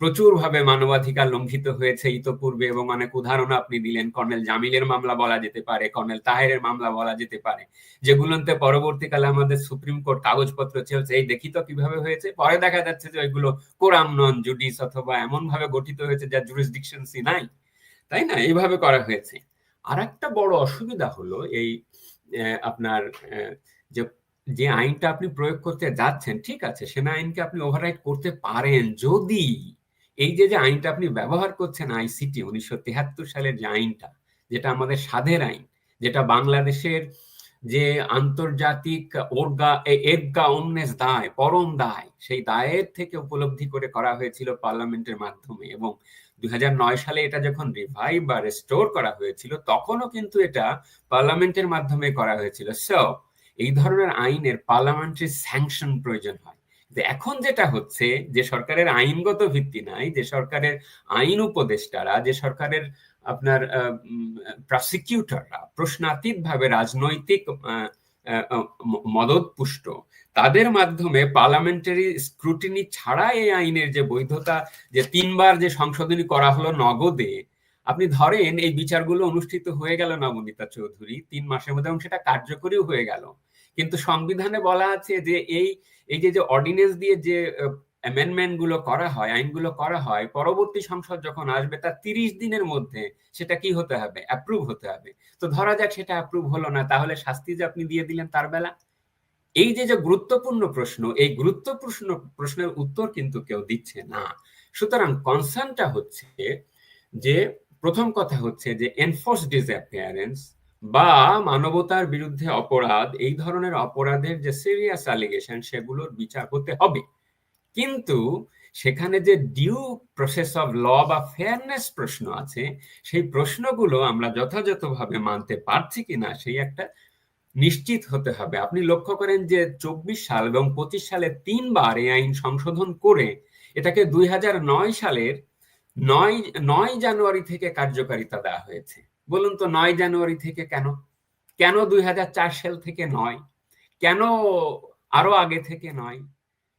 প্রচুর ভাবে মানবাধিকার লঙ্ঘিত হয়েছে ইতোপূর্বে, এবং অনেক উদাহরণ আপনি দিলেন। কর্নেল জামিলের মামলা বলা যেতে পারে, কর্নেল তাহেরের মামলা বলা যেতে পারে, যেগুলোতে পরবর্তীকালে আমাদের সুপ্রিম কোর্ট কাগজপত্র চেয়েছে এই দেখি তো কিভাবে হয়েছে, পরে দেখা যাচ্ছে যে ওইগুলো কোরাম নন জুডিস অথবা এমন ভাবে গঠিত হয়েছে যার জুরিসডিকশনসই নাই, তাই না? এইভাবে করা হয়েছে। আর একটা বড় অসুবিধা হলো এই আপনার যে আইনটা আপনি প্রয়োগ করতে যাচ্ছেন, ঠিক আছে সেনা আইনকে আপনি ওভাররাইড করতে পারেন যদি এই যে আইনটা আপনি ব্যবহার করছেন আইসিটি 1973 সালের যে আইনটা, যেটা আমাদের স্বাধীন আইন, যেটা বাংলাদেশের যে আন্তর্জাতিক এরগা ওমনেস দায়, পরম দায়, সেই দায়ের থেকে উপলব্ধি করে করা হয়েছিল পার্লামেন্টের মাধ্যমে, এবং 2009 সালে এটা যখন রিভাইভ বা রেস্টোর করা হয়েছিল তখনও কিন্তু এটা পার্লামেন্টের মাধ্যমে করা হয়েছিল। সো এই ধরনের আইনের পার্লামেন্টারি স্যাংশন প্রয়োজন হয়। এখন যেটা হচ্ছে যে সরকারের আইনগত ভিত্তি নাই, যে সরকারের আইন উপদেষ্টারা, যে সরকারের আপনার প্রসিকিউটররা প্রশ্নাতীত ভাবে রাজনৈতিক মদত পুষ্ট, তাদের মাধ্যমে পার্লামেন্টারি স্ক্রুটিনি ছাড়া এই আইনের যে বৈধতা, যে 3 বার যে সংশোধনী করা হলো নগদে, আপনি ধরেন এই বিচারগুলো অনুষ্ঠিত হয়ে গেল নবনীতা চৌধুরী 3 মাসের মধ্যে, এবং সেটা কার্যকরীও হয়ে গেল। কিন্তু সংবিধানে বলা আছে যে এই যে অর্ডিন্যান্স দিয়ে যে অ্যামেন্ডমেন্ট গুলো করা হয়, আইনগুলো করা হয়, পরবর্তী সংসদ যখন আসবে তার 30 দিনের মধ্যে সেটা কি হতে হবে? অ্যাপ্রুভ হতে হবে। তো ধরা যাক সেটা অ্যাপ্রুভ হলো না, তাহলে শাস্তি যে আপনি দিয়ে দিলেন তার বেলা। এই যে গুরুত্বপূর্ণ প্রশ্ন, এই গুরুত্বপূর্ণ প্রশ্নের উত্তর কিন্তু কেউ দিচ্ছে না। সুতরাং কনসার্নটা হচ্ছে যে প্রথম কথা হচ্ছে যে এনফোর্সড ডিসঅ্যাপিয়ারেন্স বা মানবতার বিরুদ্ধে অপরাধ, এই ধরনের অপরাধের যে সিরিয়াস অ্যালিগেশন সেগুলোর বিচার হতে হবে। কিন্তু সেখানে যে ডিউ প্রসেস অফ ল বা ফেয়ারনেস প্রশ্ন আছে, সেই প্রশ্নগুলো আমরা যথাযথভাবে মানতে পারছি কিনা সেই একটা নিশ্চিত হতে হবে। আপনি লক্ষ্য করেন যে 24 সাল এবং 25 সালে 3 বার এই আইন সংশোধন করে এটাকে 2009 সালের 9 জানুয়ারি থেকে কার্যকারিতা দেওয়া হয়েছে। বলুন তো 9 জানুয়ারি থেকে কেন? কেন 2004 সাল থেকে নয়? কেন আরো আগে থেকে নয়?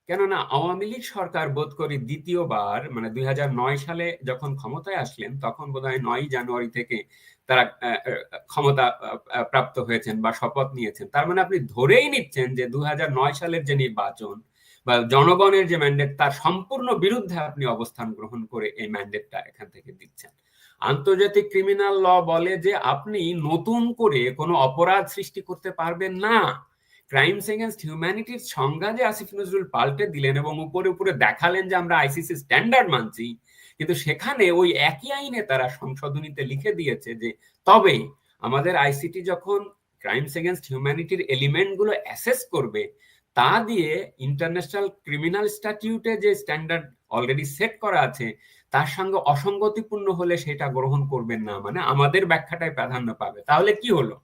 কেননা আওয়ামী লীগ সরকার বোধ করি দ্বিতীয়বার, মানে 2009 সালে যখন ক্ষমতায় আসলেন তখন বোধহয় 9 জানুয়ারি থেকে তারা ক্ষমতা প্রাপ্ত হয়েছেন বা শপথ নিয়েছেন। তার মানে আপনি ধরেই নিচ্ছেন যে 2009 সালের যে নির্বাচন বা জনগণের যে ম্যান্ডেট তার সম্পূর্ণ বিরুদ্ধে আপনি অবস্থান গ্রহণ করে এই ম্যান্ডেটটা এখান থেকে দিচ্ছেন। আন্তর্জাতিক ক্রিমিনাল ল বলে যে আপনি নতুন করে কোনো অপরাধ সৃষ্টি করতে পারবেন না। ক্রাইমস এগেনস্ট হিউম্যানিটির সংজ্ঞা যে আসিফ নজরুল পাল্টে দিলেন এবং উপরে উপরে দেখালেন যে আমরা আইসিসি স্ট্যান্ডার্ড মানছি, কিন্তু সেখানে ওই একই আইনে তারা সংশোধনীতে লিখে দিয়েছে যে তবে আমাদের আইসিটি যখন ক্রাইমস এগেনস্ট হিউম্যানিটির এলিমেন্ট গুলো অ্যাসেস করবে, তা দিয়ে ইন্টারন্যাশনাল ক্রিমিনাল স্ট্যাটিউটে যে স্ট্যান্ডার্ড অলরেডি সেট করা আছে তার সঙ্গে অসঙ্গতিপূর্ণ হলে সেটা গ্রহণ করবেন না, মানে আমাদের ব্যাখ্যাটাই প্রাধান্য পাবে। তাহলে কি হলো?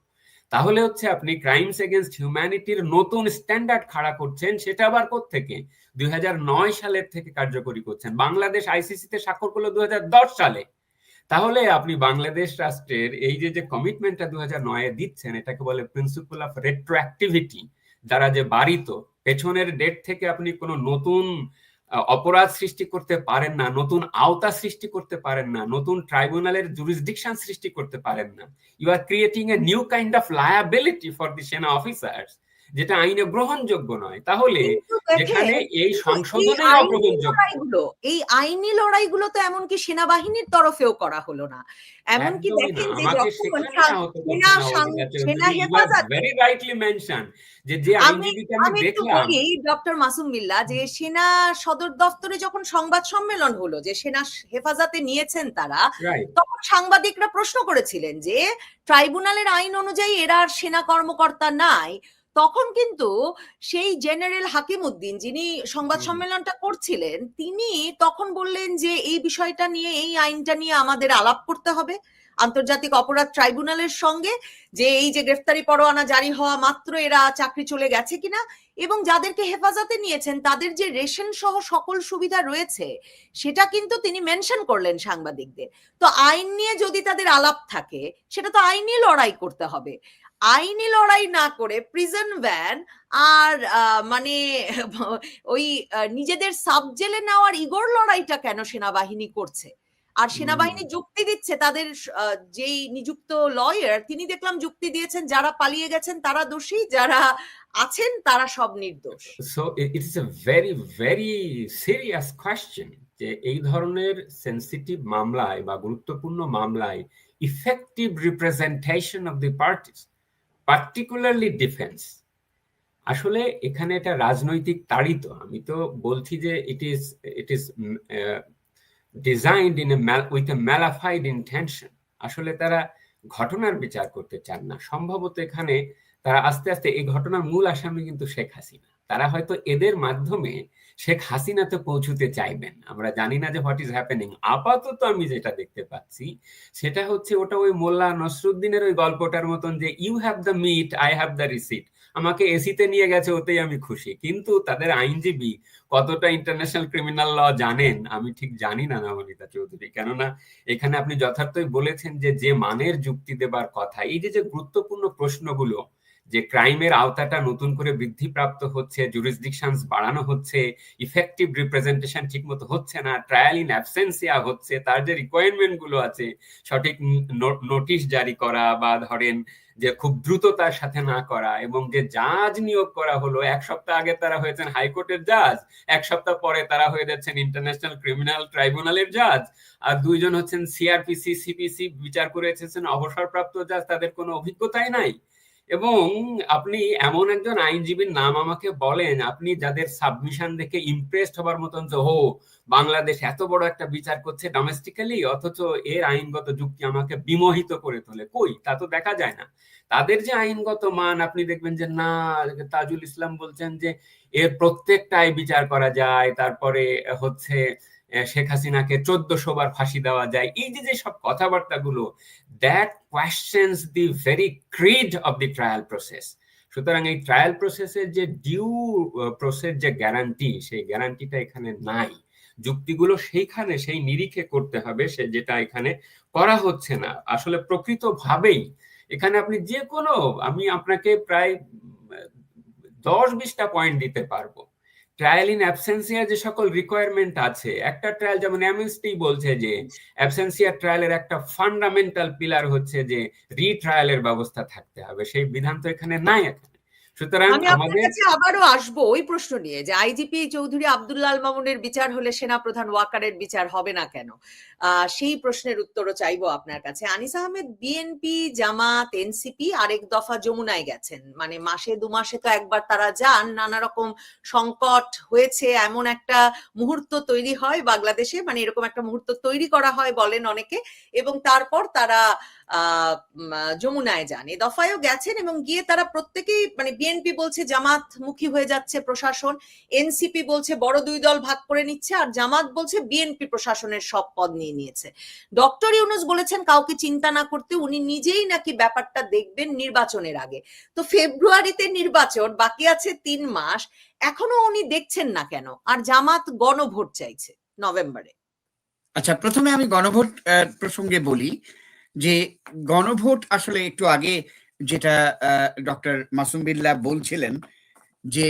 তাহলে হচ্ছে আপনি ক্রাইমস এগেনস্ট হিউম্যানিটির নতুন স্ট্যান্ডার্ড খাড়া করছেন, সেটা আবার কোত্থেকে? 2009 সালের থেকে কার্যকরী করছেন। বাংলাদেশ আইসিসিতে স্বাক্ষর করলো 2010 সালে। তাহলে আপনি বাংলাদেশ রাষ্ট্রের এই যে কমিটমেন্টটা 2009-এ দিচ্ছেন, এটাকে বলে প্রিন্সিপাল অফ রেট্রোঅ্যাক্টিভিটি, দ্বারা যে বাড়িত পেছনের ডেট থেকে আপনি কোনো নতুন অপরাধ সৃষ্টি করতে পারেন না, নতুন আওতা সৃষ্টি করতে পারেন না, নতুন ট্রাইব্যুনালের জুরিসডিকশন সৃষ্টি করতে পারেন না। You are creating a new kind of liability for the সেনা অফিসার্স, যেটা আইনে গ্রহণযোগ্য নয়, তাহলে কিন্তু দেখেন, যেখানে এই কিন্তু এই সংশোধনই আইনি অগ্রহণযোগ্য, লড়াইগুলো, এই আইনি লড়াইগুলো তো এমনকি সেনাবাহিনীর তরফেও করা হলো না। এমনকি একদমই না। দেখেন যে আমাকে যখন সেখানেই আহত করছে সেনা নবনীতা সেনা চৌধুরী। ইউ হ্যাভ হেফাজতে, ভেরি রাইটলি মেনশন যে আমি আইনজীবীকে আমি আমি একটু দেখলাম। বলি ডক্টর মাসুম বিল্লাহ, যে সেনা সদর দপ্তরে যখন সংবাদ সম্মেলন হলো যে সেনা হেফাজতে নিয়েছেন তারা, রাইট, তখন সাংবাদিকরা প্রশ্ন করেছিলেন যে ট্রাইব্যুনালের আইন অনুযায়ী এরা আর সেনা কর্মকর্তা নাই। তখন কিন্তু সেই জেনারেল হাকিমউদ্দিন, যিনি সংবাদ সম্মেলনটা করছিলেন, তিনি তখন বললেন যে এই বিষয়টা নিয়ে, এই আইনটা নিয়ে আমাদের আলাপ করতে হবে আন্তর্জাতিক অপরাধ ট্রাইব্যুনালের সঙ্গে, যে এই যে গ্রেফতারি পরোয়ানা জারি হওয়া মাত্র এরা চাকরি চলে গেছে কিনা, এবং যাদেরকে হেফাজতে নিয়েছেন তাদের যে রেশন সহ সকল সুবিধা রয়েছে সেটা কিন্তু তিনি মেনশন করলেন সাংবাদিকদের। তো আইন নিয়ে যদি তাদের আলাপ থাকে, সেটা তো আইনি লড়াই করতে হবে। আইনি লড়াই না করে প্রিজন ভ্যান আর মানে ওই নিজেদের সাব জেলে নেওয়ার ইগোর লড়াইটা কেন সেনাবাহিনী করছে? আর সেনাবাহিনী যুক্তি দিচ্ছে, তাদের যেই নিযুক্ত লয়ার তিনি দেখলাম যুক্তি দিয়েছেন যারা পালিয়ে গেছেন তারা দোষী, যারা আছেন তারা সব নির্দোষ। So it is a very very serious question যে এই ধরনের সেনসিটিভ মামলায় বা গুরুত্বপূর্ণ মামলায় effective representation of the parties, particularly defence, আসলে এখানে এটা রাজনৈতিক তাড়িত। আমি তো বলছি যে it is designed in with a mala fide intention. আসলে তারা ঘটনার বিচার করতে চান না। সম্ভবত এখানে তারা আস্তে আস্তে, এই ঘটনার মূল আসামি কিন্তু শেখ হাসিনা, তারা হয়তো এদের মাধ্যমে শেখ হাসিনাতে পৌঁছতে চাইবেন। আমরা জানি না যে হোয়াট ইজ হ্যাপেনিং। আপাতত আমি যেটা দেখতে পাচ্ছি সেটা হচ্ছে ওটা ওই মোল্লা নসরুদ্দিনের ওই গল্পটার মতন যে you have the meat, I have the receipt. আমাকে এসিতে নিয়ে গেছে, ওতেই আমি খুশি। কিন্তু তাদের আইনজীবী কতটা ইন্টারন্যাশনাল ক্রিমিনাল ল জানেন আমি ঠিক জানি না নবনীতা চৌধুরী। কেননা এখানে আপনি যথার্থই বলেছেন যে মানের যুক্তি দেবার কথা, এই যে গুরুত্বপূর্ণ প্রশ্নগুলো, যে ক্রাইমের আওতাটা নতুন করে বৃদ্ধিপ্রাপ্ত হচ্ছে, জুরিসডিকশনস বাড়ানো হচ্ছে, ইফেক্টিভ রিপ্রেজেন্টেশন ঠিকমতো হচ্ছে না, ট্রায়াল ইন অ্যাবসেন্সিয়া হচ্ছে, তার যে রিকোয়ারমেন্ট গুলো আছে, সঠিক নোটিশ জারি করা বা ধরেন যে খুব দ্রুততার সাথে না করা, এবং যে জাজ নিয়োগ করা হলো, এক সপ্তাহ আগে তারা হয়েছেন হাইকোর্টের জাজ, এক সপ্তাহ পরে তারা হয়ে যাচ্ছেন ইন্টারন্যাশনাল ক্রিমিনাল ট্রাইব্যুনালের জাজ, আর দুইজন হচ্ছেন সিআরপিসি সিপিসি বিচার করে এসেছেন অবসরপ্রাপ্ত জাজ, তাদের কোনো অভিজ্ঞতাই নাই। এবং আপনি এমন একজন আইনজীবীর নাম আমাকে বলেন আপনি যাদের সাবমিশন দেখে ইমপ্রেসড হবার মতন যে হো বাংলাদেশ এত বড় একটা বিচার করছে ডোমেস্টিক্যালি, অথচ এর আইনগত যুক্তি আমাকে বিমোহিত করে তোলে। কই, তা তো দেখা যায় না। তাদের যে আইনগত মান আপনি দেখবেন যে না, তাজুল ইসলাম বলছেন যে এর প্রত্যেকটাই বিচার করা যায়, তারপরে হচ্ছে শেখ হাসিনাকে 1400 বার ফাঁসি দেওয়া যায়। এই যে সব কথাবার্তাগুলো, that questions the very creed of the trial process. সুতরাং এই ট্রায়াল প্রসেসের যে ডিউ প্রসেস যে গ্যারান্টি, সেই গ্যারান্টিটা এখানে নাই। যুক্তিগুলো সেইখানে সেই নিরিখে করতে হবে, সে যেটা এখানে করা হচ্ছে না। আসলে প্রকৃতভাবেই এখানে আপনি যে কোনো, আমি আপনাকে প্রায় 10-20টা পয়েন্ট দিতে পারবো। ট্রায়াল ইন অ্যাবসেন্সিয়া যে সকল রিকোয়ারমেন্ট আছে, একটা ট্রায়াল যেমন অ্যামনেস্টি বলছে যে অ্যাবসেন্সিয়া ট্রায়ালের একটা ফান্ডামেন্টাল পিলার হচ্ছে যে রিট্রায়ালের ব্যবস্থা থাকতে হবে, সেই বিধান তো এখানে নাই এখানে। সুতরাং আমি আপনার কাছে আবারও আসবো ওই প্রশ্ন নিয়ে যে আইজিপি চৌধুরী আব্দুল্লাহ আল মামুনের বিচার হলে সেনাপ্রধান ওয়াকারের বিচার হবে না কেন, সেই প্রশ্নের উত্তরও চাইবো আপনার কাছে। আনিস আহমেদ, বিএনপি, জামাত, এনসিপি আরেক দফা যমুনায় গেছেন, মানে মাসে 2 মাসে তো একবার তারা যান। নানা রকম সংকট হয়েছে, এমন একটা মুহূর্ত তৈরি হয় বাংলাদেশে, মানে এরকম একটা মুহূর্ত তৈরি করা হয় বলেন অনেকে, এবং তারপর তারা যমুনায় যান। এ দফায়ও গেছেন এবং গিয়ে তারা প্রত্যেকেই, মানে বিএনপি বলছে জামাত মুখী হয়ে যাচ্ছে প্রশাসন, এনসিপি বলছে বড় 2 দল ভাগ করে নিচ্ছে, আর জামাত বলছে বিএনপি প্রশাসনের সব পদ নিয়ে নিয়েছে। ডক্টর ইউনূস বলেছেন কাউকে চিন্তা না করতে, উনি নিজেই নাকি ব্যাপারটা দেখবেন নির্বাচনের আগে। তো ফেব্রুয়ারিতে নির্বাচন, বাকি আছে 3 মাস, এখনো উনি দেখছেন না কেন? আর জামাত গণভোট চাইছে নভেম্বরে। আচ্ছা, প্রথমে আমি গণভোট প্রসঙ্গে বলি যে গণভোট আসলে একটু আগে যেটা ডক্টর মাসুম বিল্লাহ বলছিলেন যে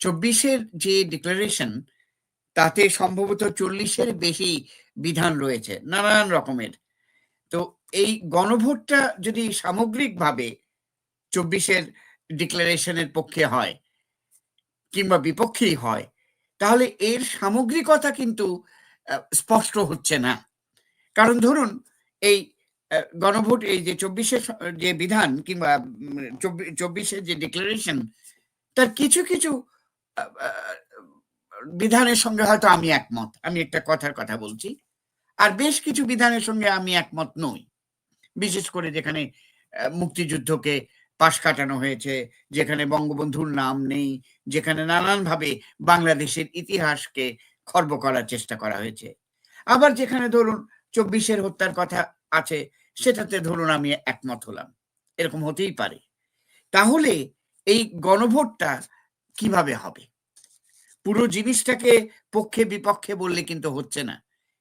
24-এর যে ডিক্লারেশন, তাতে সম্ভবত 40-এর বেশি বিধান রয়েছে নানান রকমের। তো এই গণভোটটা যদি সামগ্রিকভাবে 24-এর ডিক্লারেশনের পক্ষে হয় কিংবা বিপক্ষেই হয়, তাহলে এর সামগ্রিকতা কিন্তু স্পষ্ট হচ্ছে না। কারণ ধরুন এই গণভোট, এই যে 24-এর যে বিধান কিংবা 24-এর যে ডিক্লারেশন, তার কিছু কিছু বিধানের সঙ্গে হয়তো আমি একমত, আমি একটা কথার কথা বলছি, আর বেশ কিছু বিধানের সঙ্গে আমি একমত নই। বিশেষ করে যেখানে মুক্তিযুদ্ধকে পাশ কাটানো হয়েছে, যেখানে বঙ্গবন্ধুর নাম নেই, যেখানে নানানভাবে বাংলাদেশের ইতিহাসকে খর্ব করার চেষ্টা করা হয়েছে। আবার যেখানে ধরুন 24-এর হত্যার কথা আছে, সেটাতে ধরুন আমি একমত হলাম, এরকম হতেই পারে। তাহলে এই গণভোটটা কিভাবে হবে? পুরো জিনিসটাকে পক্ষে বিপক্ষে বললে কিন্তু হচ্ছে না,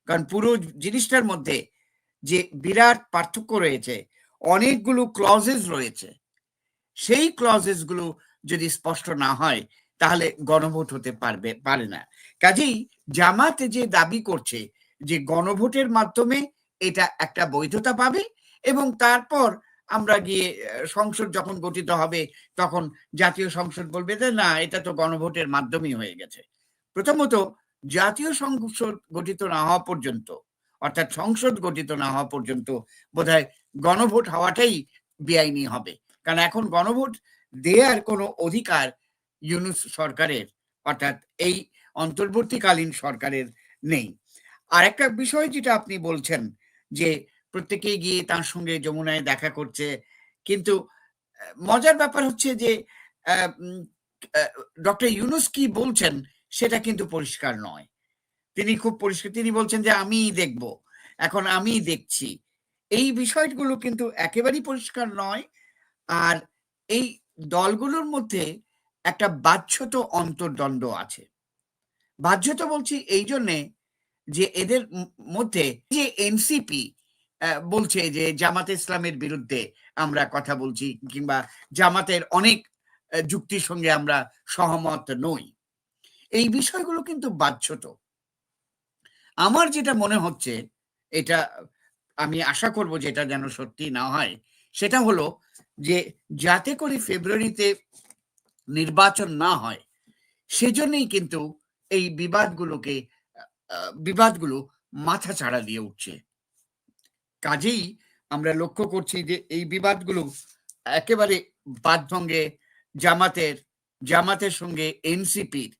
কারণ পুরো জিনিসটার মধ্যে যে বিরাট পার্থক্য রয়েছে, অনেকগুলো ক্লজেস রয়েছে, সেই ক্লজেস গুলো যদি স্পষ্ট না হয় তাহলে গণভোট হতে পারে না। কাজেই জামাত যে দাবি করছে যে গণভোটের মাধ্যমে এটা একটা বৈধতা পাবে এবং তারপর আমরা গিয়ে সংসদ যখন গঠিত হবে তখন জাতীয় সংসদ বলবে যে না, এটা তো গণভোটের মাধ্যমেই হয়ে গেছে। প্রথমত, জাতীয় সংসদ গঠিত না হওয়া পর্যন্ত, অর্থাৎ সংসদ গঠিত না হওয়া পর্যন্ত বোধহয় গণভোট হওয়াটাই বেআইনি হবে, কারণ এখন গণভোট দেওয়ার কোনো অধিকার ইউনূস সরকারের, অর্থাৎ এই অন্তর্বর্তীকালীন সরকারের নেই। আর একটা বিষয় যেটা আপনি বলছেন যে প্রত্যেকেই গিয়ে তার সঙ্গে যমুনায় দেখা করছে, কিন্তু মজার ব্যাপার হচ্ছে যে ডক্টর ইউনূস কি বলছেন সেটা কিন্তু পরিষ্কার নয়। তিনি খুব পরিষ্কার, তিনি বলছেন যে আমি দেখব, এখন আমি দেখছি, এই বিষয়গুলো কিন্তু একেবারেই পরিষ্কার নয়। আর এই দলগুলোর মধ্যে একটা বাহ্যত অন্তর্দ্বন্দ্ব আছে। বাহ্যত বলছি এই জন্যে যে এদের মধ্যে যে এনসিপি বলছে যে জামাতে ইসলামের বিরুদ্ধে আমরা কথা বলছি কিংবা জামাতের অনেক যুক্তির সঙ্গে আমরা সহমত নই, এই বিষয়গুলো কিন্তু বাহ্যত। আমার যেটা মনে হচ্ছে, এটা আমি আশা করব যে এটা যেন সত্যি না হয়, সেটা হলো যে যাতে করে ফেব্রুয়ারিতে নির্বাচন না হয় সেজন্যই কিন্তু এই বিবাদগুলো মাথা চাড়া দিয়ে উঠছে। কাজেই আমরা লক্ষ্য করছি যে এই বিবাদগুলো একেবারে বাদভঙ্গে জামাতের সঙ্গে এনসিপির,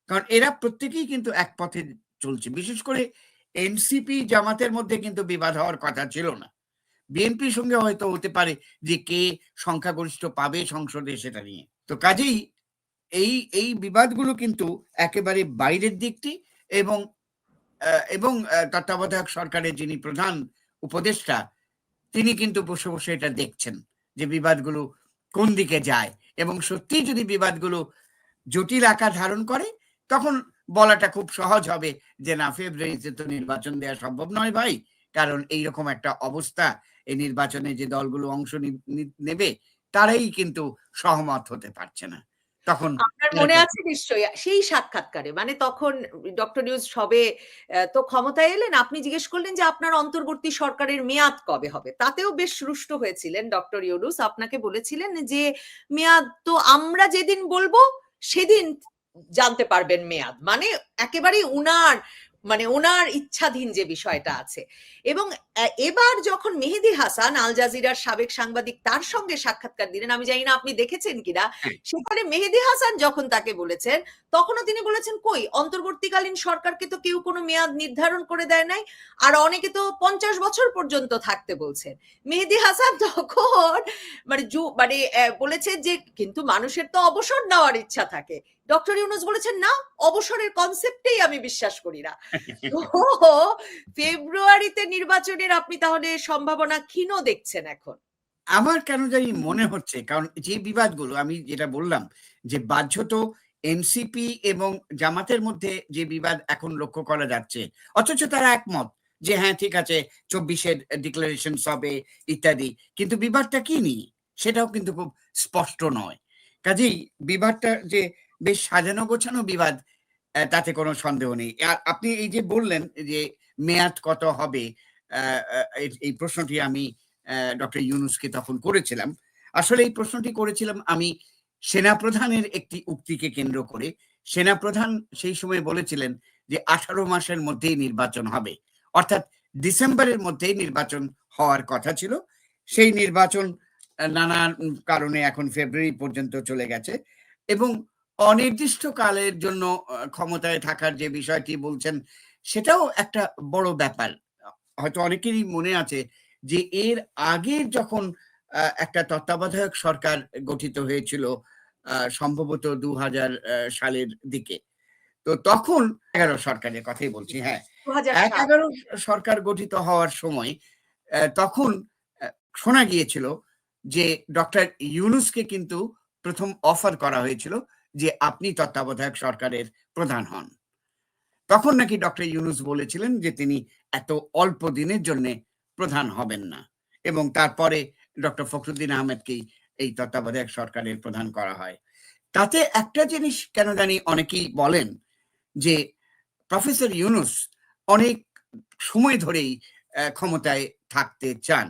কারণ এরা প্রত্যেকেই কিন্তু এক পথে চলছে। বিশেষ করে এনসিপি জামাতের মধ্যে কিন্তু বিবাদ হওয়ার কথা ছিল না। বিএনপির সঙ্গে হয়তো হতে পারে যে কে সংখ্যাগরিষ্ঠ পাবে সংসদে সেটা নিয়ে। তো কাজেই এই বিবাদগুলো কিন্তু একেবারে বাইরের দিকটি, এবং তত্ত্বাবধায়ক সরকারের যিনি প্রধান উপদেষ্টা, তিনি কিন্তু বসে বসে এটা দেখছেন যে বিবাদগুলো কোন দিকে যায়, এবং সত্যি যদি বিবাদগুলো জটিল আকার ধারণ করে তখন বলাটা খুব সহজ হবে যে না, ফেব্রুয়ারিতে তো নির্বাচন দেওয়া সম্ভব নয় ভাই, কারণ এইরকম একটা অবস্থা, এই নির্বাচনে যে দলগুলো অংশ নেবে তারাই কিন্তু সহমত হতে পারছে না। তখন আপনার মনে আছে নিশ্চয়ই সেই সাক্ষাৎকারে, মানে তখন ডক্টর ইউনূস সবে তো ক্ষমতায় এলেন, আপনি জিজ্ঞেস করলেন যে আপনার অন্তর্বর্তী সরকারের মেয়াদ কবে হবে, তাতেও বেশ রুষ্ট হয়েছিলেন ডক্টর ইউনূস। আপনাকে বলেছিলেন যে মেয়াদ তো আমরা যেদিন বলবো সেদিন জানতে পারবেন মেয়াদ, মানে একেবারে ওনার ইচ্ছাধীন যে বিষয়টা আছে। এবং এবার যখন মেহেদী হাসান, আল জাজিরার সাবেক সাংবাদিক, তার সঙ্গে সাক্ষাৎকার দিলেন, আমি জানি না আপনি দেখেছেন কিনা, সেখানে মেহেদী হাসান যখন তাকে বলেছেন তখনও তিনি বলেছেন কই, অন্তর্বর্তীকালীন সরকারকে তো কেউ কোনো মেয়াদ নির্ধারণ করে দেয় নাই, আর অনেকে তো 50 বছর পর্যন্ত থাকতে বলছেন। মেহেদী হাসান তখন বলেছেন যে কিন্তু মানুষের তো অবসর নেওয়ার ইচ্ছা থাকে। ডক্টর ইউনূস বলেছেন না, অবসরের কনসেপ্টেই আমি বিশ্বাস করি না। তো ফেব্রুয়ারিতে নির্বাচনের আপনি তাহলে সম্ভাবনা ক্ষীণ দেখছেন এখন? আমার কেন জানি মনে হচ্ছে, কারণ যে বিবাদগুলো আমি যেটা বললাম যে বাহ্যত এনসিপি এবং জামাতের মধ্যে যে বিবাদ এখন লক্ষ্য করা যাচ্ছে, অথচ তারা একমত যে হ্যাঁ ঠিক আছে 24-এর ডিক্লারেশন হবে ইত্যাদি, কিন্তু বিবাদটা কি নিয়ে সেটাও কিন্তু খুব স্পষ্ট নয়। কাজেই বিবাদটা যে বেশ সাজানো গোছানো বিবাদ, তাতে কোনো সন্দেহ নেই। আর আপনি এই যে বললেন যে মেয়াদ কত হবে, এই প্রশ্নটি আমি ডক্টর ইউনূসকে তখন করেছিলাম। আসলে এই প্রশ্নটি করেছিলাম আমি সেনাপ্রধানের একটি উক্তিকে কেন্দ্র করে সেনাপ্রধান সেই সময় বলেছিলেন যে 18 মাসের মধ্যেই নির্বাচন হবে, অর্থাৎ ডিসেম্বরের মধ্যেই নির্বাচন হওয়ার কথা ছিল। সেই নির্বাচন নানান কারণে এখন ফেব্রুয়ারি পর্যন্ত চলে গেছে এবং অনির্দিষ্ট কালের জন্য ক্ষমতায় থাকার যে বিষয়টি বলছেন সেটাও একটা বড় ব্যাপার। হয়তো অনেকেরই মনে আছে যে এর আগে যখন একটা তত্ত্বাবধায়ক সরকার গঠিত হয়েছিল সম্ভবত 2000 সালের দিকে, তো তখন 11 সরকারের কথাই বলছি, হ্যাঁ, 2007 11 সরকার গঠিত হওয়ার সময় তখন শোনা গিয়েছিল যে ডক্টর ইউনূসকে কিন্তু প্রথম অফার করা হয়েছিল যে আপনি তত্ত্বাবধায়ক সরকারের প্রধান হন। তখন নাকি ডক্টর ইউনূস বলেছিলেন যে তিনি এত অল্প দিনের জন্য প্রধান হবেন না এবং তারপরে ডক্টর ফখরুদ্দিন আহমেদকেই এই তত্ত্বাবধায়ক সরকারের প্রধান করা হয়। তাতে একটা জিনিস কেন জানি অনেকেই বলেন যে প্রফেসর ইউনূস অনেক সময় ধরেই ক্ষমতায় থাকতে চান।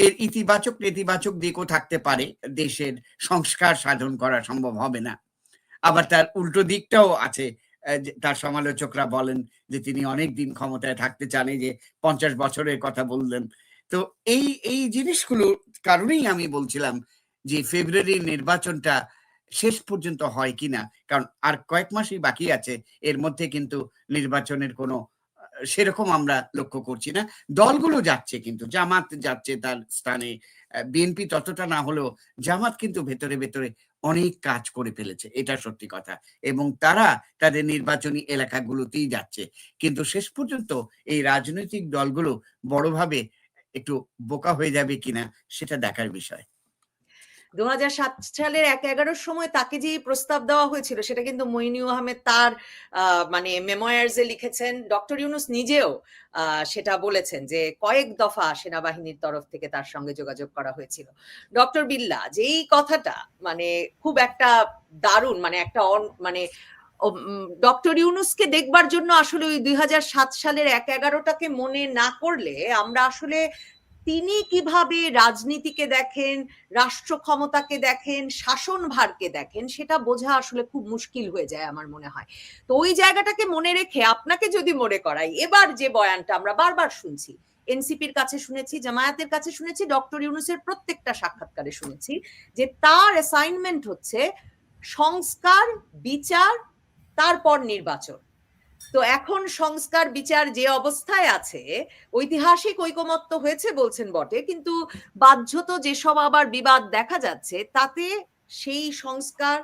এর ইতিবাচক নেতিবাচক দিকও থাকতে পারে, দেশের সংস্কার সাধন করা সম্ভব হবে না। আবার তার উল্টো দিকটাও আছে, তার সমালোচকরা বলেন যে তিনি অনেক দিন ক্ষমতায় থাকতে চান, এই যে 50 বছরের কথা বললেন। তো এই জিনিসগুলোর কারণেই আমি বলছিলাম যে ফেব্রুয়ারির নির্বাচনটা শেষ পর্যন্ত হয় কিনা, কারণ আর কয়েক মাসই বাকি আছে, এর মধ্যে কিন্তু নির্বাচনের কোনো সেরকম আমরা লক্ষ্য করছি না। দলগুলো যাচ্ছে, কিন্তু জামাত যাচ্ছে তার স্থানে, বিএনপি ততটা না হলেও জামাত কিন্তু ভেতরে ভেতরে অনেক কাজ করে ফেলেছে, এটা সত্যি কথা, এবং তারা তাদের নির্বাচনী এলাকাগুলোতেই যাচ্ছে। কিন্তু শেষ পর্যন্ত এই রাজনৈতিক দলগুলো বড়ভাবে একটু বোকা হয়ে যাবে কিনা সেটা দেখার বিষয়। 2007 সালের 1/11 সময় তাকে যে প্রস্তাব দেওয়া হয়েছিল সেটা কিন্তু মইনুল আহমেদ তার মানে মেমোয়ার্সে লিখেছেন। ডক্টর ইউনূস নিজেও সেটা বলেছেন যে কয়েক দফা সেনাবাহিনীর তরফ থেকে তার সঙ্গে যোগাযোগ করা হয়েছিল। ডক্টর বিল্লা যেই কথাটা মানে খুব একটা দারুণ, মানে একটা মানে ডক্টর ইউনূসকে দেখবার জন্য আসলে ওই 2007 সালের 1/11টাকে মনে না করলে আমরা আসলে তিনি কিভাবে রাজনীতিকে দেখেন, রাষ্ট্র ক্ষমতাকে দেখেন, শাসনভারকে দেখেন, সেটা বোঝা আসলে খুব মুশকিল হয়ে যায় আমার মনে হয়। তো ওই জায়গাটাকে মনে রেখে আপনাকে যদি মনে করাই, এবার যে বয়ানটা আমরা বারবার শুনছি, এনসিপির কাছে শুনেছি, জামায়াতের কাছে শুনেছি, ডক্টর ইউনূসের প্রত্যেকটা সাক্ষাৎকারে শুনেছি যে তার অ্যাসাইনমেন্ট হচ্ছে সংস্কার, বিচার, তারপর নির্বাচন। তো এখন সংস্কার বিচার যে অবস্থায় আছে, ঐতিহাসিক ঐকমত্য হয়েছে বলছেন বটে, কিন্তু বাহ্যত যেসব আবার বিবাদ দেখা যাচ্ছে তাতে সেই সংস্কার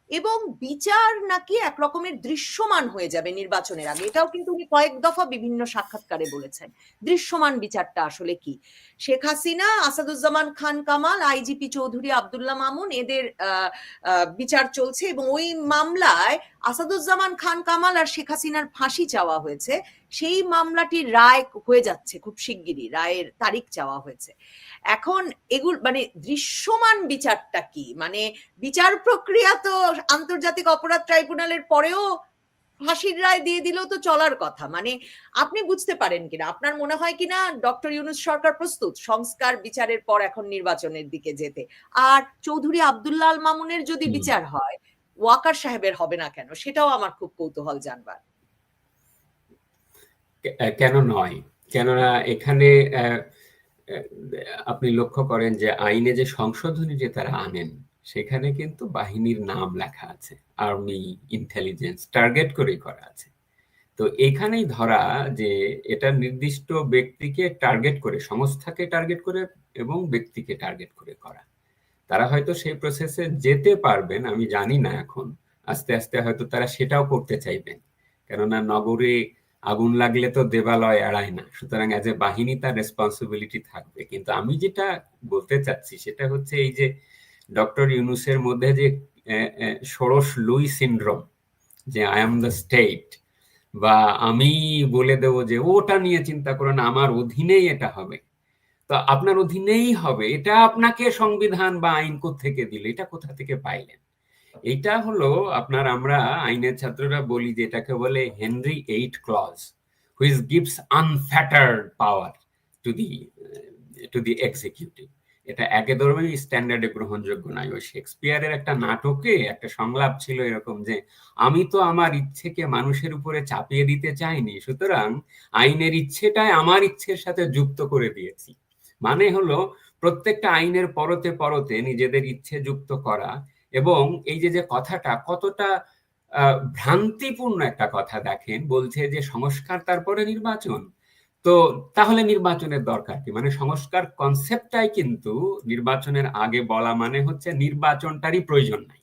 এবং বিচার নাকি এক রকমের দৃশ্যমান হয়ে যাবে নির্বাচনের আগে। এটাও কিন্তু উনি কয়েক দফা বিভিন্ন সাক্ষাৎকারে বলেছেন। দৃশ্যমান বিচারটা আসলে কি? শেখ হাসিনা, আসাদুজ্জামান খান কামাল, আইজিপি চৌধুরী আব্দুল্লাহ মামুন, এদের বিচার চলছে এবং ওই মামলায় আসাদুজ্জামান খান কামাল আর শেখ হাসিনার ফাঁসি চাওয়া হয়েছে। সেই মামলাটির রায় হয়ে যাচ্ছে খুব শিগগিরই, রায়ের তারিখ চাওয়া হয়েছে। এখন এগুলো মানে দৃশ্যমান বিচারটা কি? মানে বিচার প্রক্রিয়া তো আন্তর্জাতিক অপরাধ ট্রাইব্যুনালের পরেও ফাঁসির রায় দিয়ে দিলেও তো চলার কথা। মানে আপনি বুঝতে পারেন কিনা, আপনার মনে হয় কিনা ডক্টর ইউনূস সরকার প্রস্তুত সংস্কার বিচারের পর এখন নির্বাচনের দিকে যেতে? আর চৌধুরী আব্দুল্লাহ আল মামুনের যদি বিচার হয়, ওয়াকার সাহেবের হবে না কেন? সেটাও আমার খুব কৌতূহল জানবার। কেন নয়? কেননা এখানে আপনি লক্ষ্য করেন যে আইনে যে সংশোধনী যে তারা আনেন সেখানে কিন্তু বাহিনীর নাম লেখা আছে, আর্মি, ইন্টেলিজেন্স, টার্গেট করেই করা আছে। তো এখানেই ধরা যে এটা নির্দিষ্ট ব্যক্তিকে টার্গেট করে, সংস্থাকে টার্গেট করে এবং ব্যক্তিকে টার্গেট করে করা। তারা হয়তো সেই প্রসেসে যেতে পারবেন, আমি জানি না, এখন আস্তে আস্তে হয়তো তারা সেটাও করতে চাইবেন, কেননা নগরে আগুন লাগলে তো দেবালয় এড়ায় না, সুতরাং অ্যাজ এ বাহিনী তার রেসপন্সিবিলিটি থাকবে। কিন্তু আমি যেটা বলতে চাচ্ছি সেটা হচ্ছে এই যে ডক্টর ইউনূসের মধ্যে যে ষোড়শ লুই সিনড্রোম, যে আই এম দ্য স্টেট, বা আমি বলে দেব যে ওটা নিয়ে চিন্তা করো না, আমার অধীনেই এটা হবে, তো আপনার অধীনেই হবে, এটা আপনাকে সংবিধান বা আইন থেকে দিল, এটা কোথা থেকে পাইলেন? এটা হলো আপনার, আমরা আইনের ছাত্ররা বলি যে এটাকে বলে Henry 8 clause, which gives unfettered power to the executive. এটা একেবারেই স্ট্যান্ডার্ডে গ্রহণযোগ্য নয়। ওই শেক্সপিয়ারের একটা নাটকে একটা সংলাপ ছিল এরকম যে, আমি তো আমার ইচ্ছেকে মানুষের উপরে চাপিয়ে দিতে চাইনি, সুতরাং আইনের ইচ্ছেটাই আমার ইচ্ছের সাথে যুক্ত করে দিয়েছি। মানে হলো প্রত্যেকটা আইনের পরতে পরতে নিজেদের ইচ্ছে যুক্ত করা। এবং এই যে কথাটা কতটা ভ্রান্তিপূর্ণ একটা কথা, দেখেন বলছে যে সংস্কার তারপরে নির্বাচন। তো তাহলে নির্বাচনের দরকার কি? মানে সংস্কার কনসেপ্টটাই কিন্তু নির্বাচনের আগে বলা মানে হচ্ছে নির্বাচনটারই প্রয়োজন নাই।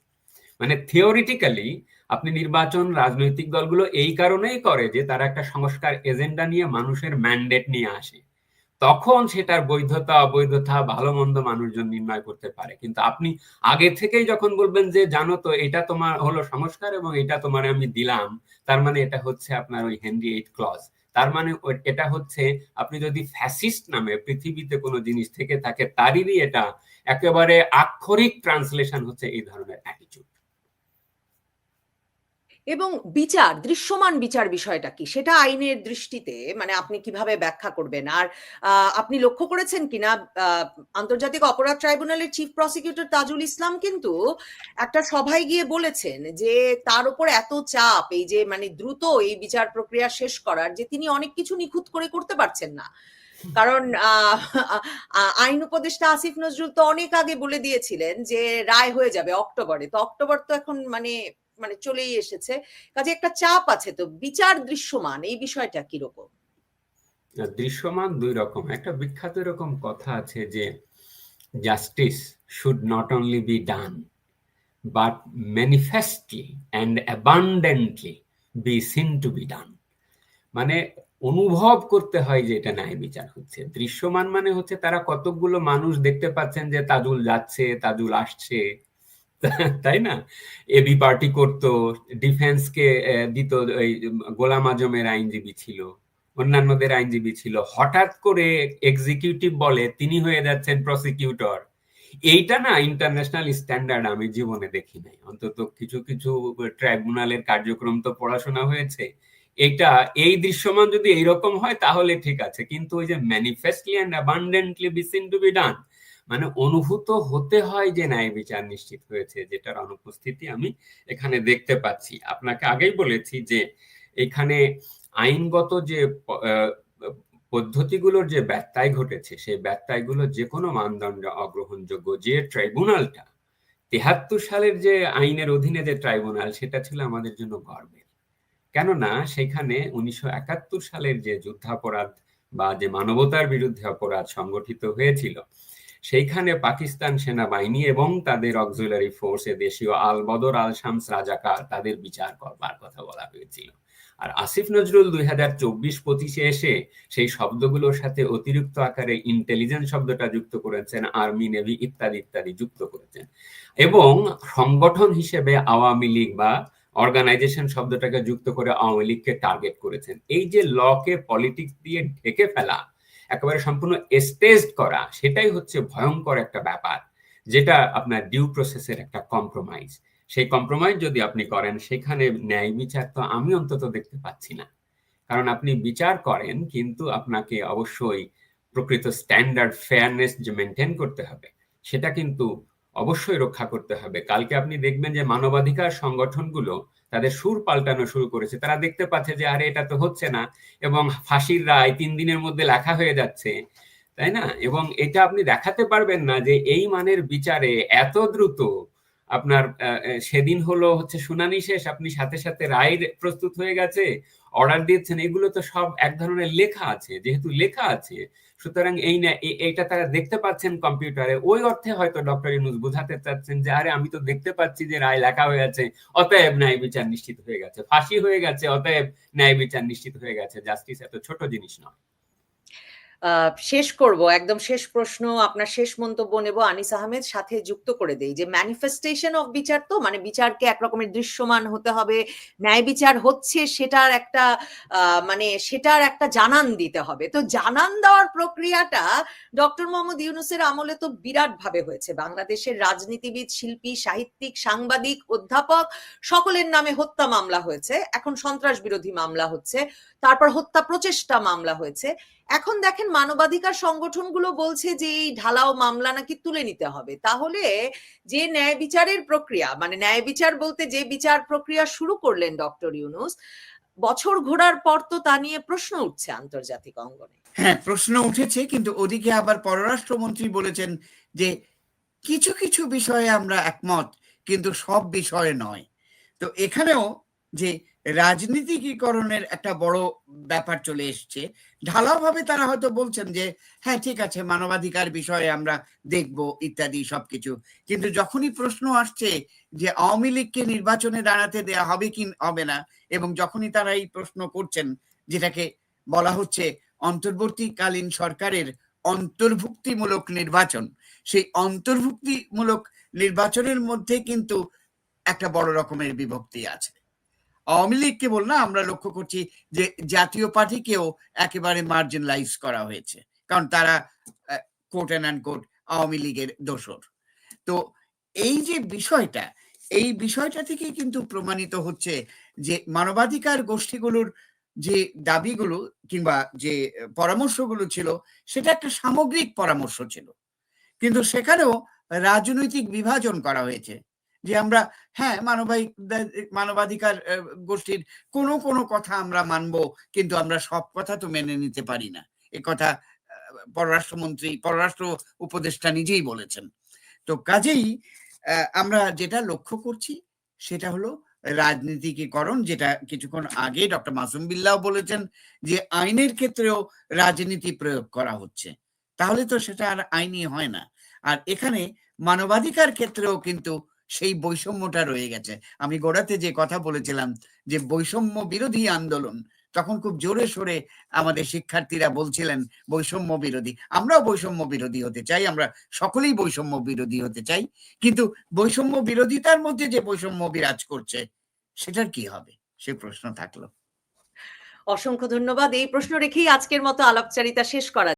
মানে থিওরিটিক্যালি আপনি নির্বাচন রাজনৈতিক দলগুলো এই কারণেই করে যে তারা একটা সংস্কার এজেন্ডা নিয়ে মানুষের ম্যান্ডেট নিয়ে আসে, তখন সেটার বৈধতা অবৈধতা ভালো মন্দ মানুষজন নির্ণয় করতে পারে। কিন্তু আপনি আগে থেকেই যখন বলবেন যে জানো তো এটা তোমার হলো সংস্কার এবং এটা তোমার আমি দিলাম, তার মানে এটা হচ্ছে আপনার ওই হেনরি এইট ক্লজ। তার মানে এটা হচ্ছে আপনি যদি ফ্যাসিস্ট নামে পৃথিবীতে কোনো জিনিস থেকে থাকে তারই এটা একেবারে আক্ষরিক ট্রান্সলেশন হচ্ছে এই ধরনের অ্যাটিটিউড। এবং বিচার, দৃশ্যমান বিচার বিষয়টা কি? সেটা আইনের দৃষ্টিতে মানে আপনি কিভাবে ব্যাখ্যা করবেন? আর আপনি লক্ষ্য করেছেন কিনা আন্তর্জাতিক অপরাধ ট্রাইব্যুনালের চিফ প্রসিকিউটর তাজুল ইসলাম কিন্তু একটা সভায় গিয়ে বলেছেন যে তার উপর এত চাপ এই যে মানে দ্রুত এই বিচার প্রক্রিয়া শেষ করার, যে তিনি অনেক কিছু নিখুঁত করে করতে পারছেন না। কারণ আইন উপদেষ্টা আসিফ নজরুল তো অনেক আগে বলে দিয়েছিলেন যে রায় হয়ে যাবে অক্টোবরে। তো অক্টোবর তো এখন মানে চলেই এসেছে, কাজে একটা চাপ আছে। তো বিচার দৃশ্যমান এই বিষয়টা কিরকম? দৃশ্যমান দুই রকম। একটা বিখ্যাত এরকম কথা আছে যে justice should not only be done but manifestly and abundantly be seen to be done. মানে অনুভব করতে হয় যে এটা ন্যায় বিচার হচ্ছে। দৃশ্যমান মানে হচ্ছে তারা কতগুলো মানুষ দেখতে পাচ্ছেন যে তাজুল যাচ্ছে তাজুল আসছে, তাই না? এবি পার্টি করতো, ডিফেন্সকে দিত, ওই গোলাম আজমের আইনজীবী ছিল, অন্যান্যদের আইনজীবী ছিল, হঠাৎ করে এক্সিকিউটিভ বলে তিনি হয়ে যাচ্ছেন প্রসিকিউটর। এইটা না ইন্টারন্যাশনাল স্ট্যান্ডার্ড আমি জীবনে দেখি নাই। অন্তত কিছু কিছু ট্রাইব্যুনালের কার্যক্রম তো পড়াশোনা হয়েছে। এটা এই দৃশ্যমান যদি এইরকম হয় তাহলে ঠিক আছে, কিন্তু ওই যে manifestly and abundantly be seen to be done, মানে অনুভূত হতে হয় যে ন্যায় বিচার নিশ্চিত হয়েছে, যেটার অনুপস্থিতি আমি এখানে দেখতে পাচ্ছি। আপনাকে আগেই বলেছি যে এখানে আইনগত যে পদ্ধতিগুলোর যে ব্যত্যয় ঘটেছে, সেই ব্যত্যয়গুলো যে কোনো মানদণ্ডে অগ্রহণযোগ্য। যে ট্রাইব্যুনালটা ৭৩ সালের যে আইনের অধীনে যে ট্রাইব্যুনাল, সেটা ছিল আমাদের জন্য গর্বের। কেননা সেখানে ১৯৭১ সালের যে যুদ্ধাপরাধ বা যে মানবতার বিরুদ্ধে অপরাধ সংগঠিত হয়েছিল, সেইখানে পাকিস্তান সেনাবাহিনী এবং তাদের অক্সিলারি ফোর্স, দেশীয় আল বদর আল শামস রাজাকার, তাদের বিচার করবার কথা বলা হয়েছিল। আর আসিফ নজরুল ২০২৪-২৫-এ এসে সেই শব্দগুলোর সাথে অতিরিক্ত আকারে ইন্টেলিজেন্স শব্দটা যুক্ত করেছেন, আর্মি নেভি ইত্যাদি ইত্যাদি যুক্ত করেছেন, এবং সংগঠন হিসেবে আওয়ামী লীগ বা অর্গানাইজেশন শব্দটাকে যুক্ত করে আওয়ামী লীগকে টার্গেট করেছেন। এই যে লকে পলিটিক্স দিয়ে ঢেকে ফেলা, একেবারে সম্পূর্ণ স্টেজড করা, সেটাই হচ্ছে ভয়ঙ্কর একটা ব্যাপার, যেটা আপনার ডিউ প্রসেসের একটা কম্প্রোমাইজ। সেই কম্প্রোমাইজ যদি আপনি করেন, সেখানে ন্যায় বিচার তো আমি অন্তত দেখতে পাচ্ছি না। কারণ আপনি বিচার করেন, কিন্তু আপনাকে অবশ্যই প্রকৃত স্ট্যান্ডার্ড ফেয়ারনেস যে মেনটেন করতে হবে, সেটা কিন্তু অবশ্যই রক্ষা করতে হবে। কালকে আপনি দেখবেন যে মানবাধিকার সংগঠনগুলো তাদের সুর পাল্টানো শুরু করেছে। তারা দেখতে পাচ্ছে যে আরে এটা তো হচ্ছে না, এবং ফাঁসির রায় ৩ দিনের মধ্যে লেখা হয়ে যাচ্ছে, তাই না? এবং এটা আপনি দেখাতে পারবেন না যে এই মানের বিচারে এত দ্রুত আপনার সেদিন হলো হচ্ছে শুনানি শেষ, আপনি সাথে সাথে রায় প্রস্তুত হয়ে গেছে, অর্ডার দিচ্ছেন। এগুলো তো সব এক ধরনের লেখা আছে। যেহেতু লেখা আছে, সুতরাং এইটা তারা দেখতে পাচ্ছেন কম্পিউটারে। ওই অর্থে হয়তো ডক্টর ইউনূস বোঝাতে চাচ্ছেন যে আরে আমি তো দেখতে পাচ্ছি যে রায় লেখা হয়ে আছে, অতএব ন্যায় বিচার নিশ্চিত হয়ে গেছে, ফাঁসি হয়ে গেছে, অতএব ন্যায় বিচার নিশ্চিত হয়ে গেছে। জাস্টিস এত ছোট জিনিস নয়। শেষ করব, একদম শেষ প্রশ্ন, আপনার শেষ মন্তব্য নেব। আনিস আহমেদ, সাথে যুক্ত করে দেই যে ম্যানিফেস্টেশন অফ বিচার, তো মানে বিচারকে একরকমের দৃশ্যমান হতে হবে, ন্যায় বিচার হচ্ছে সেটার একটা মানে সেটার একটা জানান দিতে হবে। তো জানান দেওয়ার প্রক্রিয়াটা ডক্টর মোহাম্মদ ইউনূসের আমলে তো বিরাট ভাবে হয়েছে। বাংলাদেশের রাজনীতিবিদ, শিল্পী, সাহিত্যিক, সাংবাদিক, অধ্যাপক সকলের নামে হত্যা মামলা হয়েছে, এখন সন্ত্রাস বিরোধী মামলা হচ্ছে, তারপর হত্যা প্রচেষ্টা মামলা হয়েছে। এখন দেখেন মানবাধিকার সংগঠনগুলো বলছে যে এই ঢালাও মামলা নাকি তুলে নিতে হবে। তাহলে যে ন্যায় বিচারের প্রক্রিয়া, মানে ন্যায় বিচার বলতে যে বিচার প্রক্রিয়া শুরু করলেন ডক্টর ইউনূস, বছর ঘোরার পর তো তা নিয়ে প্রশ্ন উঠছে আন্তর্জাতিক অঙ্গনে। হ্যাঁ, প্রশ্ন উঠেছে, কিন্তু ওদিকে আবার পররাষ্ট্রমন্ত্রী বলেছেন যে কিছু কিছু বিষয়ে আমরা একমত, কিন্তু সব বিষয়ে নয়। তো এখানেও যে রাজনীতিকীকরণের একটা বড় ব্যাপার চলে এসছে। ঢালাওভাবে তারা হয়তো বলছেন যে হ্যাঁ ঠিক আছে, মানবাধিকার বিষয়ে আমরা দেখব ইত্যাদি সবকিছু, কিন্তু যখনই প্রশ্ন আসছে যে আওয়ামী লীগকে নির্বাচনে দাঁড়াতে দেয়া হবে কি হবে না, এবং যখনই তারা এই প্রশ্ন করছেন, যেটাকে বলা হচ্ছে অন্তর্বর্তীকালীন সরকারের অন্তর্ভুক্তিমূলক নির্বাচন, সেই অন্তর্ভুক্তিমূলক নির্বাচনের মধ্যে কিন্তু একটা বড় রকমের বিভক্তি আছে। আওয়ামী লীগ কেবল না, আমরা লক্ষ্য করছি যে জাতীয় পার্টিকেও একেবারে মার্জিনালাইজ করা হয়েছে, কারণ তারা কোট অ্যান্ড কোট আওয়ামী লীগের দোসর। তো এই যে বিষয়টা, এই বিষয়টা থেকে কিন্তু প্রমাণিত হচ্ছে যে মানবাধিকার গোষ্ঠীগুলোর যে দাবিগুলো কিংবা যে পরামর্শগুলো ছিল, সেটা একটা সামগ্রিক পরামর্শ ছিল, কিন্তু সেখানেও রাজনৈতিক বিভাজন করা হয়েছে যে আমরা হ্যাঁ মানবাধিকার গোষ্ঠীর কোনো কোনো কথা আমরা মানবো, কিন্তু আমরা সব কথা তো মেনে নিতে পারি না। এ কথা পররাষ্ট্র উপদেষ্টা নিজেই বলেছেন। তো কাজেই আমরা যেটা লক্ষ্য করছি সেটা হলো রাজনীতিকীকরণ, যেটা কিছুক্ষণ আগে ডক্টর মাসুম বিল্লাহ বলেছেন যে আইনের ক্ষেত্রেও রাজনীতি প্রয়োগ করা হচ্ছে, তাহলে তো সেটা আর আইনি হয় না। আর এখানে মানবাধিকার ক্ষেত্রেও কিন্তু সেই বৈষম্যটা রয়ে গেছে। আমি গোড়াতে যে কথা বলেছিলাম যে বৈষম্য বিরোধী আন্দোলন, তখন খুব জোরে সোরে আমাদের শিক্ষার্থীরা বলছিলেন বৈষম্য বিরোধী। আমরাও বৈষম্য বিরোধী হতে চাই, আমরা সকলেই বৈষম্য বিরোধী হতে চাই, কিন্তু বৈষম্য বিরোধিতার মধ্যে যে বৈষম্য বিরাজ করছে সেটার কি হবে, সে প্রশ্ন থাকলো। অসংখ্য ধন্যবাদ। এই প্রশ্ন রেখেই আজকের মতো আলাপচারিতা শেষ করা